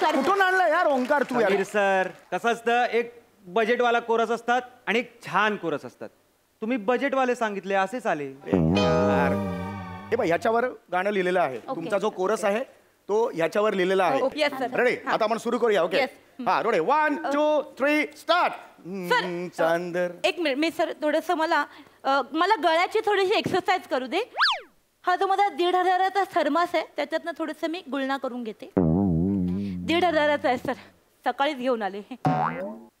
सॉरी कुठून आणलं यार ओंकार तू यार समीर सर कसं असतं एक बजेटवाला कोरस असतात आणि एक छान कोरस असतात तुम्ही बजेटवाले सांगितले असेच आले यार हे बघ ह्याच्यावर गाणं लिहिलेलं आहे तुमचा जो कोरस आहे तो ह्याच्यावर लिहिलेला आहे Yes, sir. रेडी आता आपण सुरू करूया ओके Yes. हा रेडी 1 2 3 स्टार्ट सर चांदर एक मिनिट मी सर थोडंसं मला गळ्याची थोडीशी एक्सरसाइज करू दे हा जो माझा 1,500चा थर्मास आहे त्याच्यातनं थोडंसं मी गुळणा करून घेते 1,500चा आहे सर सकाळीच घेऊन आले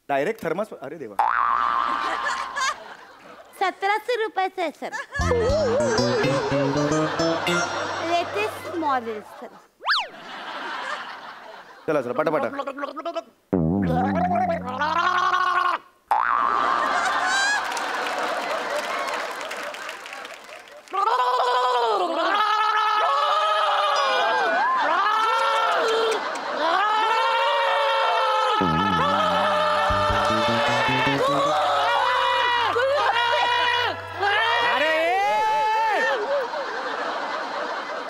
डायरेक्ट थर्मास अरे देवा 1700 रुपयाचं आहे सर लेटेस्ट मॉडेल सर चला चला पटापटा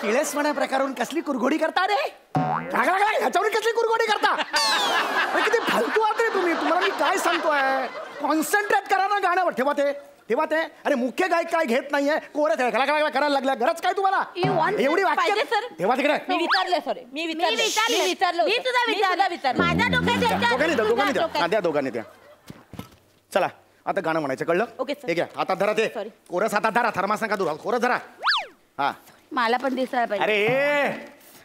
किळसवाण्या प्रकारून कसली कुरघोडी करता रे ह्याच्यावर कसली कुरघोडी करता अरे किती फालतू आहात रे तुम्हाला मी काय सांगतोय कॉन्सन्ट्रेट करा ना गाण्यावर तेव्हा ते अरे मुख्य गायक काय घेत नाहीये कोरस करायला लागल्या गरज काय तुम्हाला You want एवढी पाहिजे, वाक्य sir? तेव्हा तिकडे मी विचारले सॉरी मी विचारलं मी तुझा विचारलं माझ्या डोक्यात दोघांनी द्या दोघांनी द्या चला आता गाणं म्हणायचं कळलं Okay, sir. हे घ्या हातात धरा ते Sorry. कोरस हातात धरा थर्मास नका दूर कोरस धरा हा मला पण दिसायला पाहिजे अरे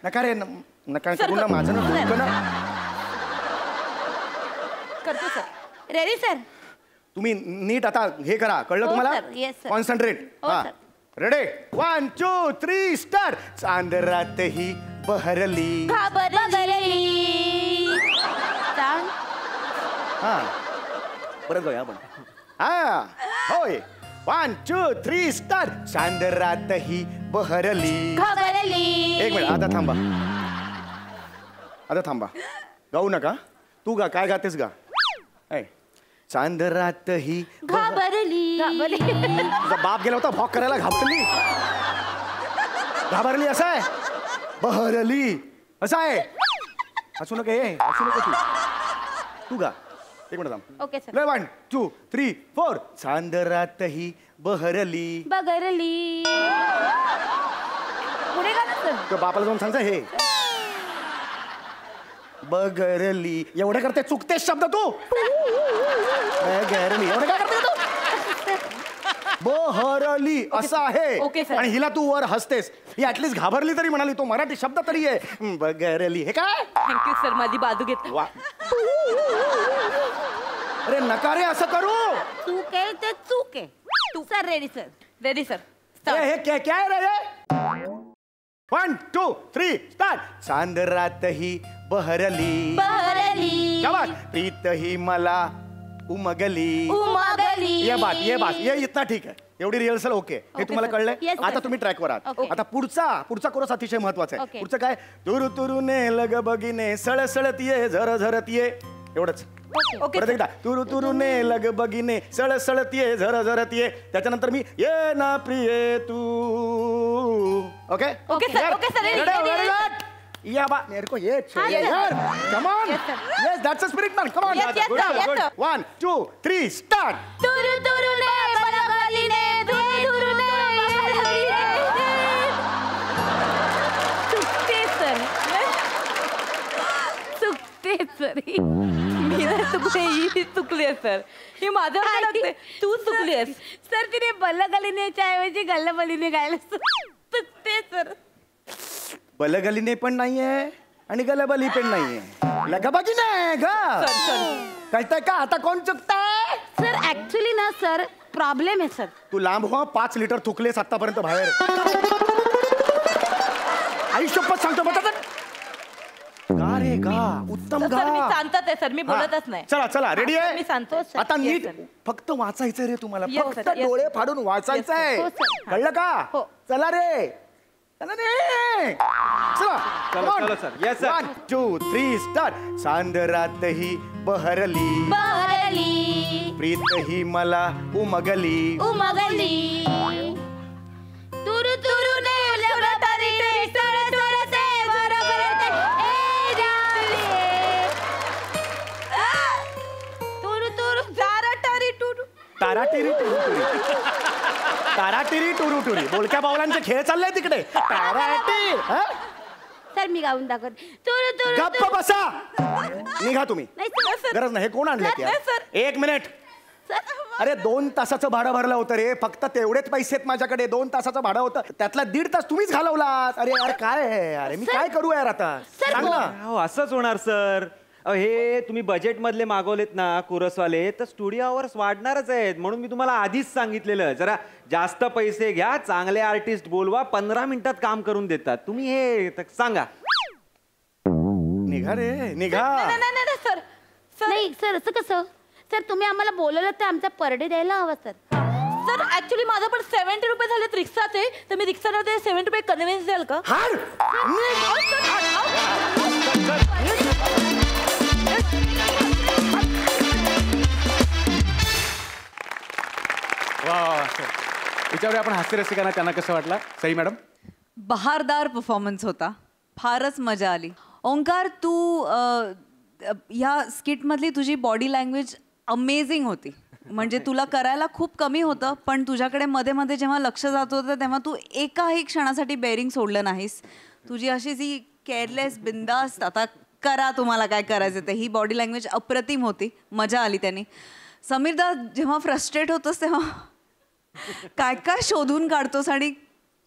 नका रे नका Sir, करू ना माझं ना sir. डोकं ना करतो सर रेडी सर तुम्ही नीट आता हे करा कळलं हो, तुम्हाला sir. Yes, sir. कॉन्सन्ट्रेट हो, हा sir. रेडी 1 2 3 स्टार्ट चांदरात ही बहरली घाबरली सांग हा परत जाऊया आपण हा होय 1 2 3 स्टार्ट चांदरात ही बहरली घाबरली एक मिनिट आता थांबा गाऊ नका तू गा काय गातेस गा ऐ चांदरात ही घाबरली तुझा बाप गेला होता भॉक करायला घाबरली असं आहे बहरली असं आहे हसू नका हे हसू नको तू गा एक मिनिट थांब. Okay sir. 1 2 3 4 चांदरात ही बहरली. बगरली. पुढे का ना सर? तो बापाला जाऊन सांगता हे बगरली एवढं करते चुकतेस शब्द तू. बगरली एवढं काय करते तू? बहरली असं आहे. Okay, sir. आणि हिला तू वर हसतेस. ही ऍटलीस्ट घाबरली तरी म्हणाली तो मराठी शब्द तरी आहे. बगरली हे काय? थँक्यू सर, माझी बाजू घेतली. वा. अरे नका रे असं करू. चूक आहे ते चूक आहे. तू sir ready sir. Ready sir. हे क्या आहे रे? 1 2 3 स्टार्ट. चांदरात ही बहरली. बहरली. क्या बात. प्रीत ही मला उमगली. उमगली. ये बात ये इतना ठीक आहे. एवढी रिहर्सल ओके. हे तुम्हाला कळलंय. Yes, आता sir. तुम्ही ट्रॅकवर आहात. Okay. आता पुढचा कोरस अतिशय महत्वाचा आहे. Okay. पुढचं काय. तुरु तुरुने लग बगिने सळसळत ये झरझरत ये. एवढंच. ओके परत एकदा. तुरु तुरुने लग बगिने सळसळत ये झरझरत ये. त्याच्यानंतर मी ये ना प्रिये तू. Okay okay sir. Okay sir. Very good. या बा मेरे को ये चाहिए यार. Come on. Yes that's a spirit man. Come on. Yes, yes, sir. Yes, sir. 1 2 3 start. तुरु तुरुने बलगलीने तुरु तुरुने बलगलीने. चुकते सर. चुकते सर. मी नाही चुकले, ही चुकली सर. ही माझं लागते. तू चुकलीस. सर तिने बलगलीनेच्या ऐवजी गल्लबलीने गायला. चुकते सर. बलगलीने पण नाहीये आणि गलबली पण नाहीये. लगबगी नाही ग. कळतंय का आता कोण चुकतंय? सर ऍक्च्युली ना सर प्रॉब्लेम आहे सर. तू लांब हो. 5 लिटर थुकलेस आतापर्यंत बाहेर. आई शपथ सांगतो बघा. गा रे गा. उत्तम गा. सर मी शांतच आहे सर. मी बोलतच नाही. चला रेडी मी आहे. सांगतो सर. आता Yes, नीट sir. फक्त वाचायचंय रे तुम्हाला. Yes, फक्त sir. Yes. डोळे फाडून वाचायचंय. हो, sir. कळलं का? हो. चला रे. चला रे. चला. चला, सर. Yes, sir. 1 2 3 स्टार्ट. चांदरात ही बहरली. बहरली. प्रीत ही मला उमगली. उमगली. तुरु तुरुने लगतारी ते सर सर से बरबरते ए जाले. तुरु तुरु जारटारी टुरु. ताराटिरी टुरुटुरी. ताराटिरी टुरुटुरी. बोलक्या बावलांचे खेळ चालले तिकडे. ताराटी. हा? सर मी गाऊन दाखवते. तुरु तुरु गप्प बसा. निघा तुम्ही. नाही सर. गरज नाही. हे कोण आणले नाही, sir. 1 मिनिट. अरे 2 तासाचं भाडं भरलं होतं रे. फक्त तेवढेच पैसे आहेत माझ्याकडे. 2 तासाचं भाडं होतं. त्यातला 1.5 तास तुम्हीच घालवलात. अरे यार काय आहे. अरे मी काय करू यार आता. सांग ना. अहो, असंच होणार सर. हे तुम्ही बजेट मधले मागवलेत ना कोरसवाले, तर स्टुडिओ आवर्स वाढणारच आहेत. म्हणून मी तुम्हाला आधीच सांगितलेलं जरा जास्त पैसे घ्या, चांगले आर्टिस्ट बोलवा, 15 मिनिटात काम करून देतात. तुम्ही हे सांगा. निघा रे निघा. नाही नाही नाही सर. नाही सर असं कसं. सर तुम्ही आम्हाला बोलवलं तर आमचा पर डे द्यायला हवा सर. सर ऍक्च्युली माझं पण 70 रुपये झालेत रिक्षाचे, तर मी रिक्षामध्ये 70 रुपये कन्व्हिन्स द्याल का? हार. त्याच्यावर आपण हास्य रसिकांना त्यांना कसं वाटला सई मॅडम? बहारदार परफॉर्मन्स होता. फारच मजा आली. ओंकार तू ह्या स्किटमधली तुझी बॉडी लँग्वेज अमेझिंग होती. म्हणजे तुला करायला खूप कमी होतं, पण तुझ्याकडे मध्ये मध्ये जेव्हा लक्ष जात होतं तेव्हा तू एकाही क्षणासाठी बेरिंग सोडलं नाहीस. तुझी अशी जी केअरलेस बिंदास्त आता करा तुम्हाला काय करायचं ते, ही बॉडी लँग्वेज अप्रतिम होती. मजा आली त्यांनी. समीरदा जेव्हा फ्रस्ट्रेट होतोस तेव्हा काय काय शोधून काढतोस आणि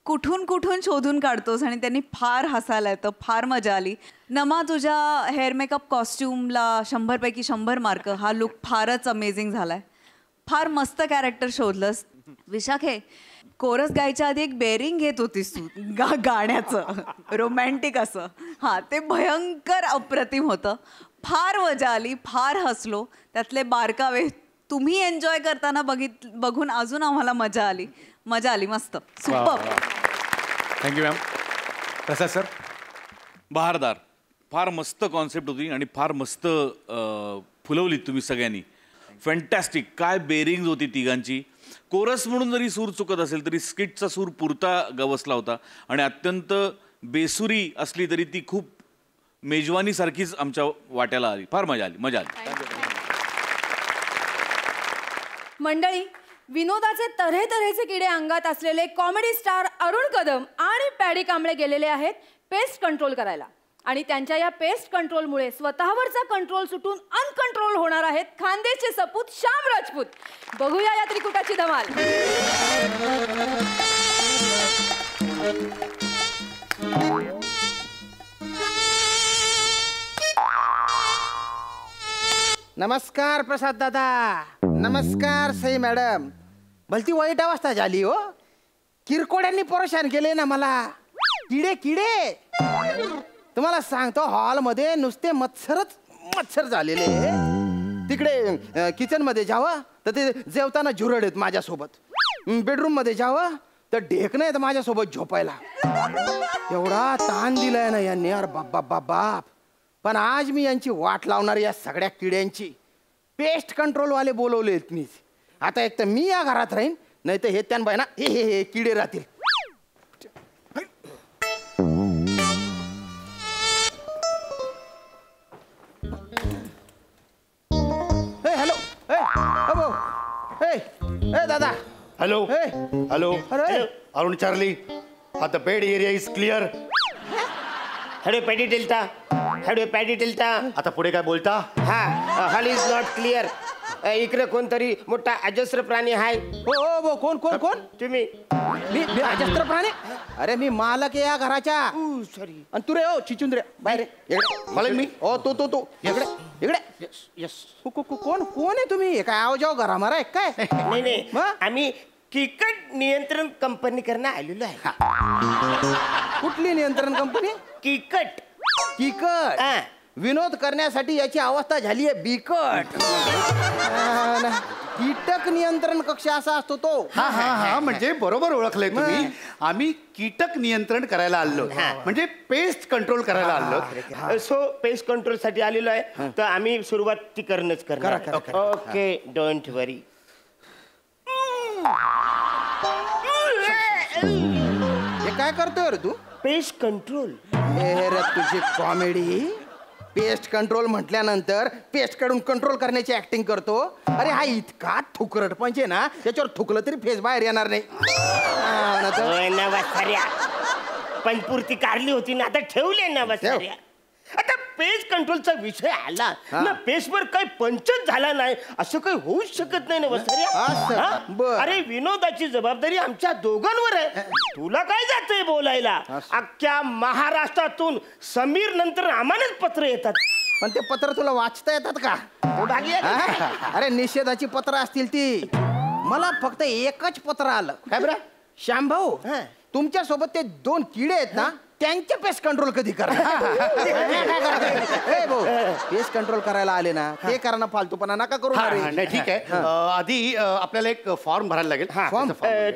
कुठून कुठून शोधून काढतोस आणि त्यांनी फार हसायला येतं. फार मजा आली. नमा तुझ्या हेअर मेकअप कॉस्ट्युमला 100 पैकी 100 मार्क. हा लुक फारच अमेझिंग झालाय. फार मस्त कॅरेक्टर शोधलंस. विशाखे कोरस गायच्या आधी एक बेरिंग घेत होतीस तू गाण्याचं रोमॅन्टिक असं. हां ते भयंकर अप्रतिम होतं. फार मजा आली. फार हसलो. त्यातले बारकावे तुम्ही एन्जॉय करताना बघून अजून आम्हाला मजा आली. मजा आली. मस्त super. Thank you ma'am. Prasad sir? बहारदार. फार मस्त कॉन्सेप्ट होती आणि फार मस्त फुलवली तुम्ही सगळ्यांनी. फॅन्टॅस्टिक. काय बेरिंग होती तिघांची. कोरस म्हणून जरी सूर चुकत असेल तरी स्किटचा सूर पुरता गवसला होता आणि अत्यंत बेसुरी असली तरी ती खूप मेजवानीसारखीच आमच्या वाट्याला आली. फार मजा आली. मजा आली. मंडळी, विनोदाचे तऱ्हेतऱ्हेचे किडे अंगात असलेले कॉमेडी स्टार अरुण कदम आणि पॅडी कांबळे गेलेले आहेत पेस्ट कंट्रोल करायला. आणि त्यांच्या या पेस्ट कंट्रोलमुळे स्वतःवरचा कंट्रोल सुटून अनकंट्रोल होणार आहेत खानदेशचे सपूत श्याम राजपूत. बघूया या त्रिकुटाची धमाल. नमस्कार प्रसाद दादा. नमस्कार सई मॅडम. भलती वाईट अवस्था झाली हो. किरकोड्यांनी परेशान केले ना मला. किडे किडे तुम्हाला सांगतो, हॉलमध्ये नुसते मच्छर झालेले. तिकडे किचन मध्ये जावं तर ते जेवताना झुरड आहेत माझ्यासोबत. बेडरूम मध्ये जावं तर ढेकणं आहेत माझ्यासोबत झोपायला. एवढा ताण दिलाय ना यांनी, अरे बाप बाप बाप. पण आज मी यांची वाट लावणार या सगळ्या किड्यांची. पेस्ट कंट्रोलवाले बोलवलेत मी. आता एक तर मी या घरात राहीन, नाही तर हे त्यांना ना हे किडे राहतील. हॅलो ए दादा. हॅलो हॅलो अरे अरुण चार्ली, आता bed area is clear. Hello paddy delta. Hello paddy delta. आता पुढे काय बोलता? हा, हॉल इज नॉट क्लिअर. इकडे कोणतरी मोठा अजस्र प्राणी आहे. हो कोण कोण कोण? तुम्ही. मी अजस्त्र प्राणी? अरे मी मालक आहे या घराच्या. सॉरी. आणि तू रे हो चिचुंद्रे बाहेर मला मी हो तो इकडे इकडे. यस. कोण आहे तुम्ही? हे काय आवाजाव घरा मारा आहे काय? नाही मग? आम्ही कीकट नियंत्रण कंपनी करणं आलेलो आहे. कुठली नियंत्रण कंपनी? कीकट. किकट. हा. विनोद करण्यासाठी याची अवस्था झाली आहे बिकट. कीटक नियंत्रण कक्ष असा असतो तो. हा म्हणजे बरोबर ओळखलंय तुम्ही. आम्ही कीटक नियंत्रण करायला आलो, म्हणजे पेस्ट कंट्रोल करायला आलो. सो पेस्ट कंट्रोल साठी आलेलो आहे, तर आम्ही सुरुवात ती करणंच करणार. Okay, don't worry. हे काय करतोय रे तू? Pest control. रे तुझी कॉमेडी. पेस्ट कंट्रोल म्हटल्यानंतर पेस्ट काढून कंट्रोल करण्याची ऍक्टिंग करतो. अरे हा इतका थुकरट म्हणजे ना, त्याच्यावर थुकलं तरी फेस बाहेर येणार नाही. पंचपुर्ती काढली होती ना, आता ठेवले ना बसाऱ्या. आता पेस्ट कंट्रोलचा विषय आला ना, पेस्टवर काही पंचच झाला नाही असं काही होऊच शकत नाही ना बसाऱ्या. अरे विनोदाची जबाबदारी आमच्या दोघांवर आहे. तुला काय जातंय बोलायला? अख्ख्या महाराष्ट्रातून समीर नंतर आम्हालाच पत्र येतात. पण ते पत्र तुला वाचता येतात का? अरे निषेधाची पत्र असतील ती. मला फक्त एकच पत्र आलं. काय बरं? श्याम भाऊ, तुमच्या सोबत ते 2 किडे आहेत ना, त्यांचे पेस्ट कंट्रोल कधी करणार? पेस्ट कंट्रोल करायला आले ना, ते करणं फालतूपणा नका करू. नाही ठीक आहे. आधी आपल्याला एक फॉर्म भरायला लागेल. फॉर्म?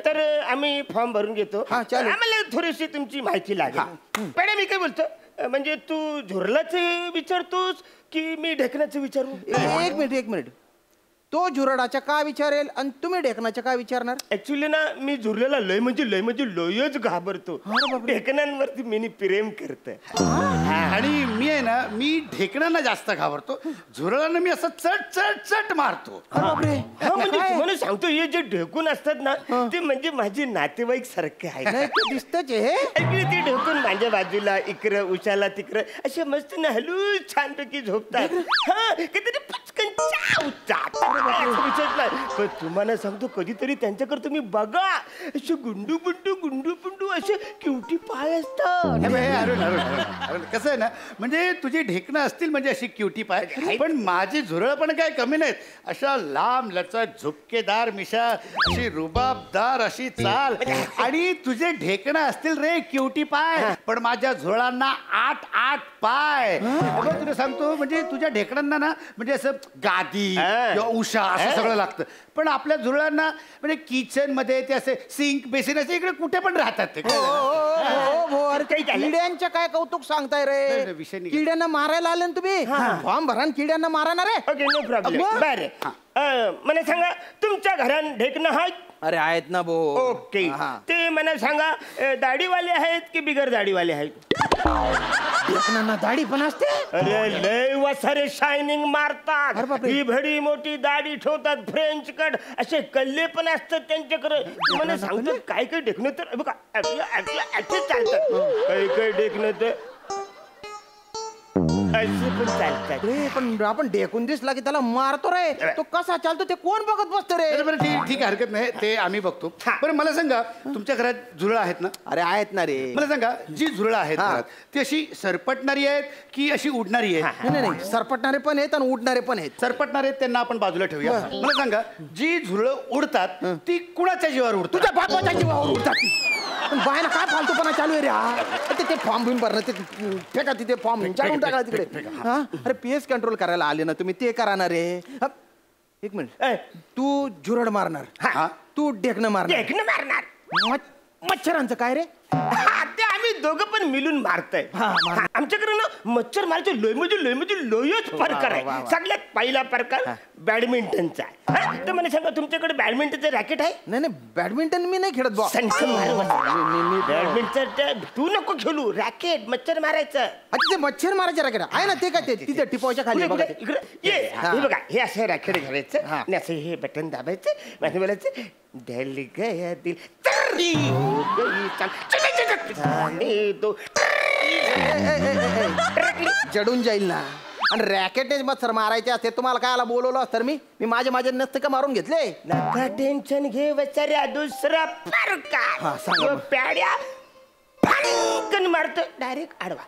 तर आम्ही फॉर्म भरून घेतो. आम्हाला थोडीशी तुमची माहिती लागेल. पण मी काय बोलतो, म्हणजे तू झुरलाचे विचारतोस की मी ढेकण्याचं विचारू? एक मिनिट. तो झुरडाच्या का विचारेल आणि तुम्ही ढेकणाच्या का विचारणार? ऍक्च्युली ना, मी झुरलेला लय म्हणजे लयच घाबरतो. ढेकणांवरती मी प्रेम करते. आणि मी आहे ना, मी ढेकणांना जास्त घाबरतो. झुरळांना मी असं चट मारतो. म्हणजे तुम्हाला सांगतो, हे जे ढेकून असतात ना, ते म्हणजे माझे नातेवाईक सारखे आहे. दिसतच हे. ते ढेकून माझ्या बाजूला इकडं उशाला तिकडं असे मस्त ना हलू छानपैकी झोपतात. काहीतरी पचकन पण तुम्हाला सांगतो, कधीतरी त्यांच्याकडे तुम्ही बघा, असे गुंडू बुंडू असे क्युटी पाय असतात. कसं आहे ना, म्हणजे तुझी ढेकणं असतील म्हणजे अशी क्युटी पाय, पण माझी झुरळ पण काय कमी नाहीत. अशा लांब लचक झुपकेदार मिशा, अशी रुबाबदार अशी चाल, आणि तुझे ढेकणं असतील रे क्युटी पाय, पण माझ्या झुरळांना 8 पाय. तुला सांगतो, म्हणजे तुझ्या ढेकणांना ना, म्हणजे असं गादी किंवा उषा असं सगळं लागतं. पण आपल्या झुरळांना म्हणजे किचन मध्ये ते असे सिंक बेसिन असे इकडे कुठे पण राहतात ते. किड्यांच्या काय कौतुक सांगताय रे? किड्यांना मारायला आले ना तुम्ही? फॉर्म भरा किड्यांना मारणार आहे. Okay, no problem. बरं, मला सांगा, तुमच्या घरात ढेकणं आहेत? अरे आहेत ना भो. ओके, ते मला सांगा, दाढीवाले आहेत की बिगर दाढीवाले आहेत? ढेकणांना दाढी पण असते? अरे लय वसारे शायनिंग मारतात. अरे बापरे. ही भडी मोठी दाढी ठेवतात, फ्रेंच कट, असे कल्ले पण असतात त्यांच्याकडे. मला सांगतात काय काय ढेकणं तर बघा असे चालतात, काही ढेकणं तर असे पण चालतात. रे पण आपण ढेकून दिसला की त्याला मारतो रे. तो कसा चालतो ते कोण बघत बसतो रे? बरं ठीक आहे, हरकत नाही, ते आम्ही बघतो. बरं मला सांगा, तुमच्या घरात झुरळ आहेत ना? अरे आहेत ना रे. मला सांगा, जी झुरळ आहेत घरात, ती अशी सरपटणारी आहेत की अशी उडणारी आहेत? नाही, सरपटणारे पण आहेत आणि उडणारे पण आहेत. सरपटणारे आहेत त्यांना आपण बाजूला ठेवूया. मला सांगा, जी झुरळ उडतात ती कुणाच्या जीवावर उडतात? तुझ्या बापाच्या जीवावर उडतात ती. पण बायना काय फालतूपणा चालू आहे रे हा? ते फॉर्म घेऊन भरणं, ते फेका तिथे फॉर्म चालून टाका तिकडे. हा अरे पीएस कंट्रोल करायला आले ना तुम्ही, ते करा ना रे. एक मिनिट, तू झुरळ मारणार, तू ढेकणं मारणार, मच्छरांचं काय रे? ते आम्ही दोघं पण मिळून मारताय. आमच्याकडे ना मच्छर मारायचे लोयच प्रकार आहे. सगळ्यात पहिला प्रकार बॅडमिंटनचा आहे. तर मला सांगा, तुमच्याकडे बॅडमिंटनचं रॅकेट आहे? नाही, बॅडमिंटन मी नाही खेळत बॉ. बॅडमिंटन तू नको खेळू, रॅकेट मच्छर मारायचं. ते मच्छर मारायचे रॅकेट आहे ना, ते काय ते तिथे टिपावच्या खाली बघा. इकडे ये, हे बघा, हे असं रॅकेट घालायचं आणि असं हे बटन दाबायचं आणि बोलायचं ढल गया दिल जडून जाईल ना. आणि रॅकेट मच्छर मारायचे असते, तुम्हाला कायला बोलवलं असतं मी माझे नसते का मारून घेतले. नका टेन्शन घे बचाऱ्या. दुसरा प्रकार प्याड्या फणकन मारतो डायरेक्ट आडवा.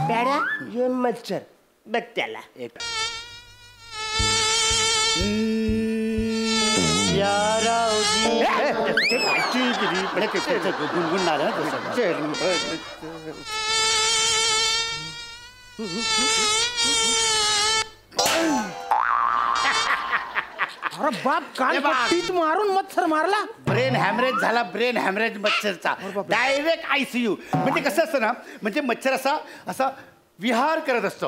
प्याड्या ये मच्छर बघ त्याला. गुणगुणणार. अरे बाप, काल पट्टीत मारून मच्छर मारला. ब्रेन हॅमरेज झाला, ब्रेन हॅमरेज मच्छरचा. Direct ICU. म्हणजे कसं असतं ना, म्हणजे मच्छर असा विहार करत असतो.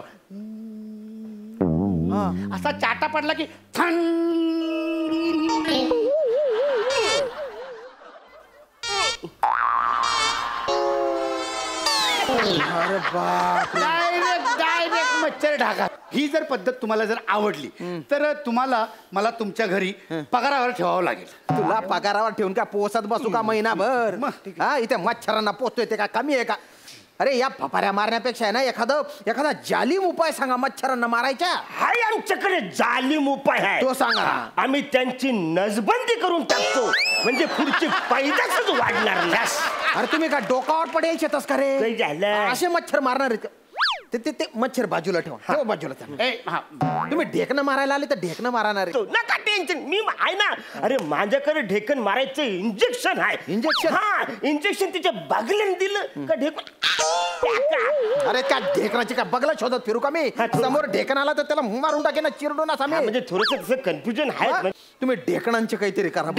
असा चाटा पडला की अरे बाप, डायरेक्ट मच्छर ढाका. ही जर पद्धत तुम्हाला जर आवडली तर मला तुमच्या घरी पगारावर ठेवावं लागेल. तुला पगारावर ठेवून का पोसत बसू का महिनाभर? हा, इथे मच्छरांना पोचतोय ते का कमी आहे का? अरे या फपाऱ्या मारण्यापेक्षा आहे ना एखादा जालिम उपाय सांगा मच्छरांना मारायच्या. हाय, आमच्याकडे जालिम उपाय आहे. तो सांगा. आम्ही त्यांची नसबंदी करून टाकतो, म्हणजे पुढची पैदासच वाढणार नाही. अरे तुम्ही का डोकावर पडेल शेतस का रे? काही झालं? असे मच्छर मारणार आहेत का? ते मच्छर बाजूला ठेवा, बाजूला. तुम्ही ढेकणं मारायला आले तर ढेकणं मारणार आहे. नका टेन्शन, मी आहे ना. अरे माझ्याकडे ढेकण मारायचं इंजेक्शन आहे. इंजेक्शन? हा, इंजेक्शन तिच्या बागल्याने दिलं का ढेकण. अरे त्या ढेकणाची का बगला शोधत फिरू का मी? समोर ढेकण आला तर त्याला मारून टाके ना, चिरडून असा मी. म्हणजे थोडस कन्फ्युजन आहे. तुम्ही ढेकणांचे काहीतरी करा.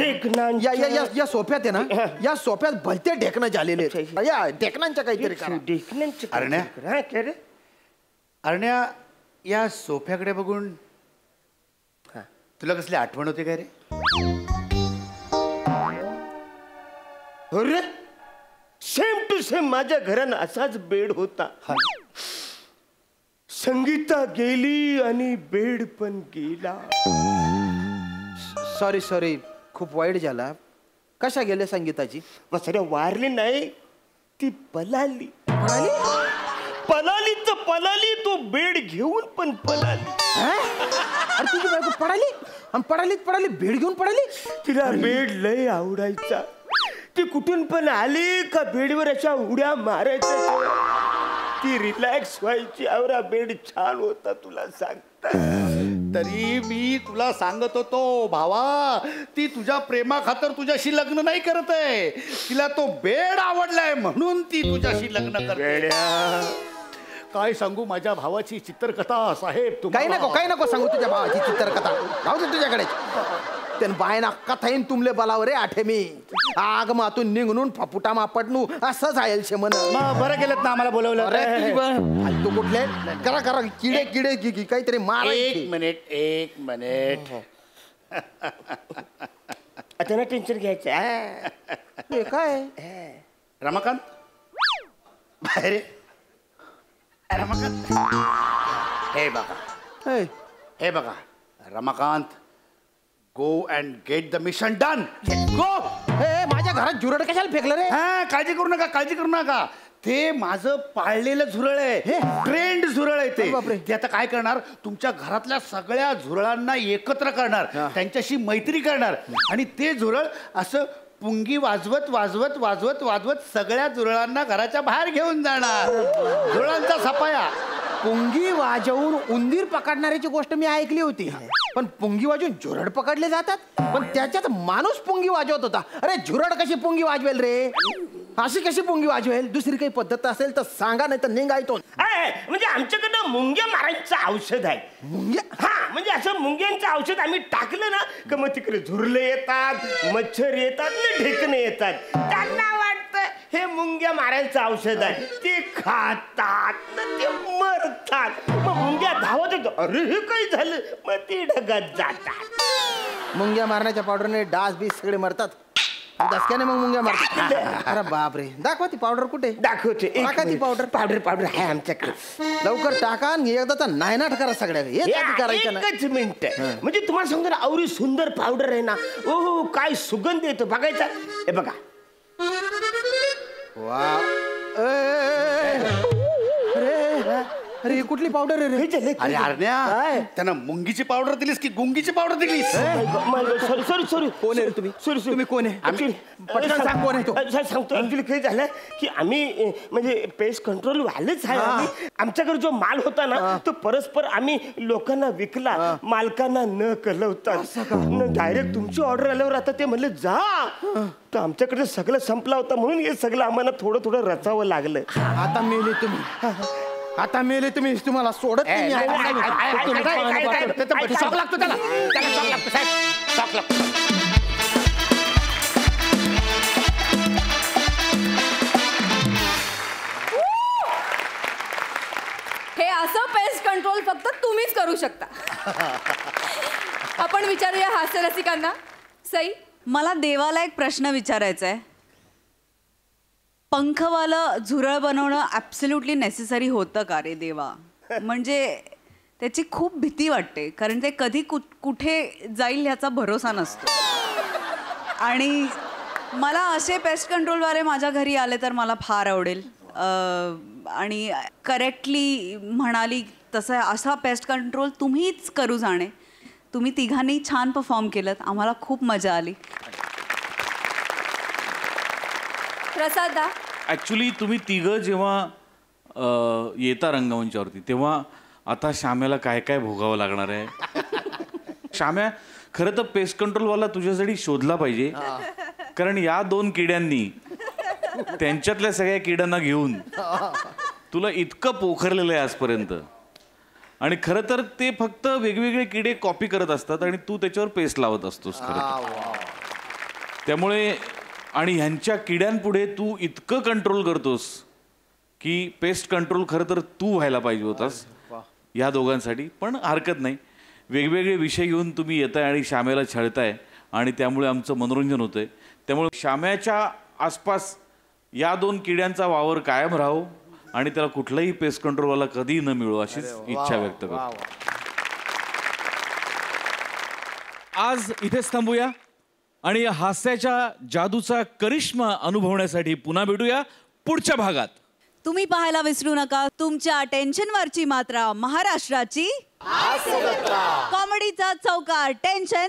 या सोफ्यात आहे ना, या सोफ्यात भलते ढेकणं झालेले. या ढेकणांच्या काहीतरी करा. ढेकणांचे अरण्या, या सोफ्याकडे बघून तुला कसली आठवण होते काय रे? अरे सेम टू सेम माझ्या घरानं असाच बेड होता. संगीता गेली आणि बेड पण गेला. सॉरी, खूप वाईट झाला. कशा गेले संगीताची? सगळ्या वारली नाही, ती पलाली. पलाली तो बेड घेऊन पण पलाली. अरे तुझी बायको पडाली बेड घेऊन पडाली. तिला बेड लय आवडायचा. ती कुठून पण आली का बेडवर अशा उड्या मारायच्या. ती रिलॅक्स व्हायची. आवरा बेड छान होता तुला सांगता. तरी मी तुला सांगत होतो भावा, ती तुझ्या प्रेमा खातर तुझ्याशी लग्न नाही करत आहे. तिला तो बेड आवडलाय म्हणून ती तुझ्याशी लग्न करते. काय सांगू माझ्या भावाची चित्रकथा साहेब. काही नको सांगू तुझ्या भावाची चित्रकथा. राहू दे तुझ्याकडे. त्यानं बायना कथा येईन तुमले बलावर रे आठे मी. आग मातून निघून फपुटा मा पडणू असं जाईल शे म्हण. बरं गेलं ना आम्हाला बोलवलं. तू कुठले करा किडे काहीतरी मार. एक मिनिट आता ना टेन्शन घ्यायचं. काय रमाकांत बाहेर रमाकांत हे बघा हे बघा Ramakant go and get the mission done go. माझ्या घरात झुरड कशाला फेकलं रे? हा काळजी करू नका काळजी करू नका. ते माझं पाळलेलं झुरळ आहे, ट्रेंड झुरळ आहे ते आता काय करणार, तुमच्या घरातल्या सगळ्या झुरळांना एकत्र करणार, त्यांच्याशी मैत्री करणार आणि ते झुरळ असं पुंगी वाजवत वाजवत वाजवत वाजवत सगळ्या झुरळांना घराच्या बाहेर घेऊन जाणार. झुरळांचा सफाया. पुंगी वाजवून उंदीर पकडणाऱ्याची गोष्ट मी ऐकली होती, पण पुंगी वाजवून झुरड पकडले जातात. पण त्याच्यात माणूस पुंगी वाजवत होता. अरे झुरड कशी पुंगी वाजवेल रे? अशी कशी पुंगी वाजवेल? दुसरी काही पद्धत असेल तर सांगा, नाही तर निघायतो. म्हणजे आमच्याकडं मुंग्या मारायचं औषध आहे. मुंग्या? हा म्हणजे असं मुंग्यांचं औषध आम्ही टाकलं ना का मग तिकडे झुरले येतात, मच्छर येतात ना ढेकणे येतात. त्यांना वाटतं हे मुंग्या मारायचं औषध आहे, ते खातात तर ते मरतात. मग मुंग्या धावत येतो, अरे हे काही झालं, मग ते ढगत जातात. मुंग्या मारण्याच्या पावडरने डास बीस सगळे मरतात. दसक्याने मग मुंग्या मारतात. अरे बापरे, दाखवा ती पावडर कुठे? दाखवते. टाका ती पावडर. पावडर आहे आमच्याकडे. लवकर टाका आणि एकदाचा नायनाट करा सगळ्या. एकच मिनिट. म्हणजे तुम्हाला सांगतो ना, आवरी सुंदर पावडर आहे ना, ओ काय सुगंध येतो बघायचा. हे बघा. वा. अरे ही कुठली पावडर आहे रे? अरे अरण्या, त्यांना मुंगीची पावडर दिलीस की गुंगीची पावडर दिलीस? सॉरी कोण आहे तुम्ही? तुम्ही कोण आहे? पटकन सांग कोण आहे तो. सांगतो. ऍक्च्युली काय झालं की आम्ही म्हणजे पेस्ट कंट्रोल वालेच आहे. आमच्याकडे जो माल होता ना तो परस्पर आम्ही लोकांना विकला, मालकांना न कळवता. डायरेक्ट तुमची ऑर्डर आल्यावर आता ते म्हणले जा, तर आमच्याकडे सगळं संपला होता म्हणून हे सगळं आम्हाला थोडं थोडं रचावं लागलं. आता मेले तुम्ही, तुम्हाला सोडत नाही. शॉक लागतो त्याला साहेब, शॉक लागतो. हे असं पेस्ट कंट्रोल फक्त तुम्हीच करू शकता. आपण विचारूया हास्य रसिकांना. सई, मला देवाला एक प्रश्न विचारायचा आहे. पंखवालं झुरळ बनवणं ॲब्सोल्युटली नेसेसरी होतं का रे देवा? म्हणजे त्याची खूप भीती वाटते, कारण ते कधी कुठे जाईल ह्याचा भरोसा नसतो. आणि मला असे पेस्ट कंट्रोलवाले माझ्या घरी आले तर मला फार आवडेल. आणि करेक्टली म्हणाली तसं असा पेस्ट कंट्रोल तुम्हीच करू जाणे. तुम्ही तिघांनी छान परफॉर्म केलं, आम्हाला खूप मजा आली. प्रसादा, ॲक्च्युली तुम्ही तिघं जेव्हा येता रंगमंचावरती तेव्हा आता श्याम्याला काय काय भोगावं लागणार आहे. श्याम्या, खरं तर पेस्ट कंट्रोलवाला तुझ्यासाठी शोधला पाहिजे, कारण या 2 किड्यांनी त्यांच्यातल्या सगळ्या किड्यांना घेऊन तुला इतकं पोखरलेलं आहे आजपर्यंत. आणि खरं तर ते फक्त वेगवेगळे किडे कॉपी करत असतात आणि तू त्याच्यावर पेस्ट लावत असतोस खरं. त्यामुळे आणि ह्यांच्या किड्यांपुढे तू इतकं कंट्रोल करतोस की पेस्ट कंट्रोल खरं तर तू व्हायला पाहिजे होतास ह्या दोघांसाठी. पण हरकत नाही, वेगवेगळे विषय घेऊन तुम्ही येताय आणि श्याम्याला छळताय आणि त्यामुळे आमचं मनोरंजन होतंय. त्यामुळे श्याम्याच्या आसपास या 2 किड्यांचा वावर कायम राहो आणि त्याला कुठलाही पेस्ट कंट्रोलवाला कधी न मिळो अशीच इच्छा व्यक्त करतो. आज इथेच थांबूया आणि या हास्याच्या जादूचा करिश्मा अनुभवण्यासाठी पुन्हा भेटूया पुढच्या भागात. तुम्ही पाहायला विसरू नका तुमच्या टेन्शनवरची मात्रा महाराष्ट्राची कॉमेडीचा चौकार टेन्शन.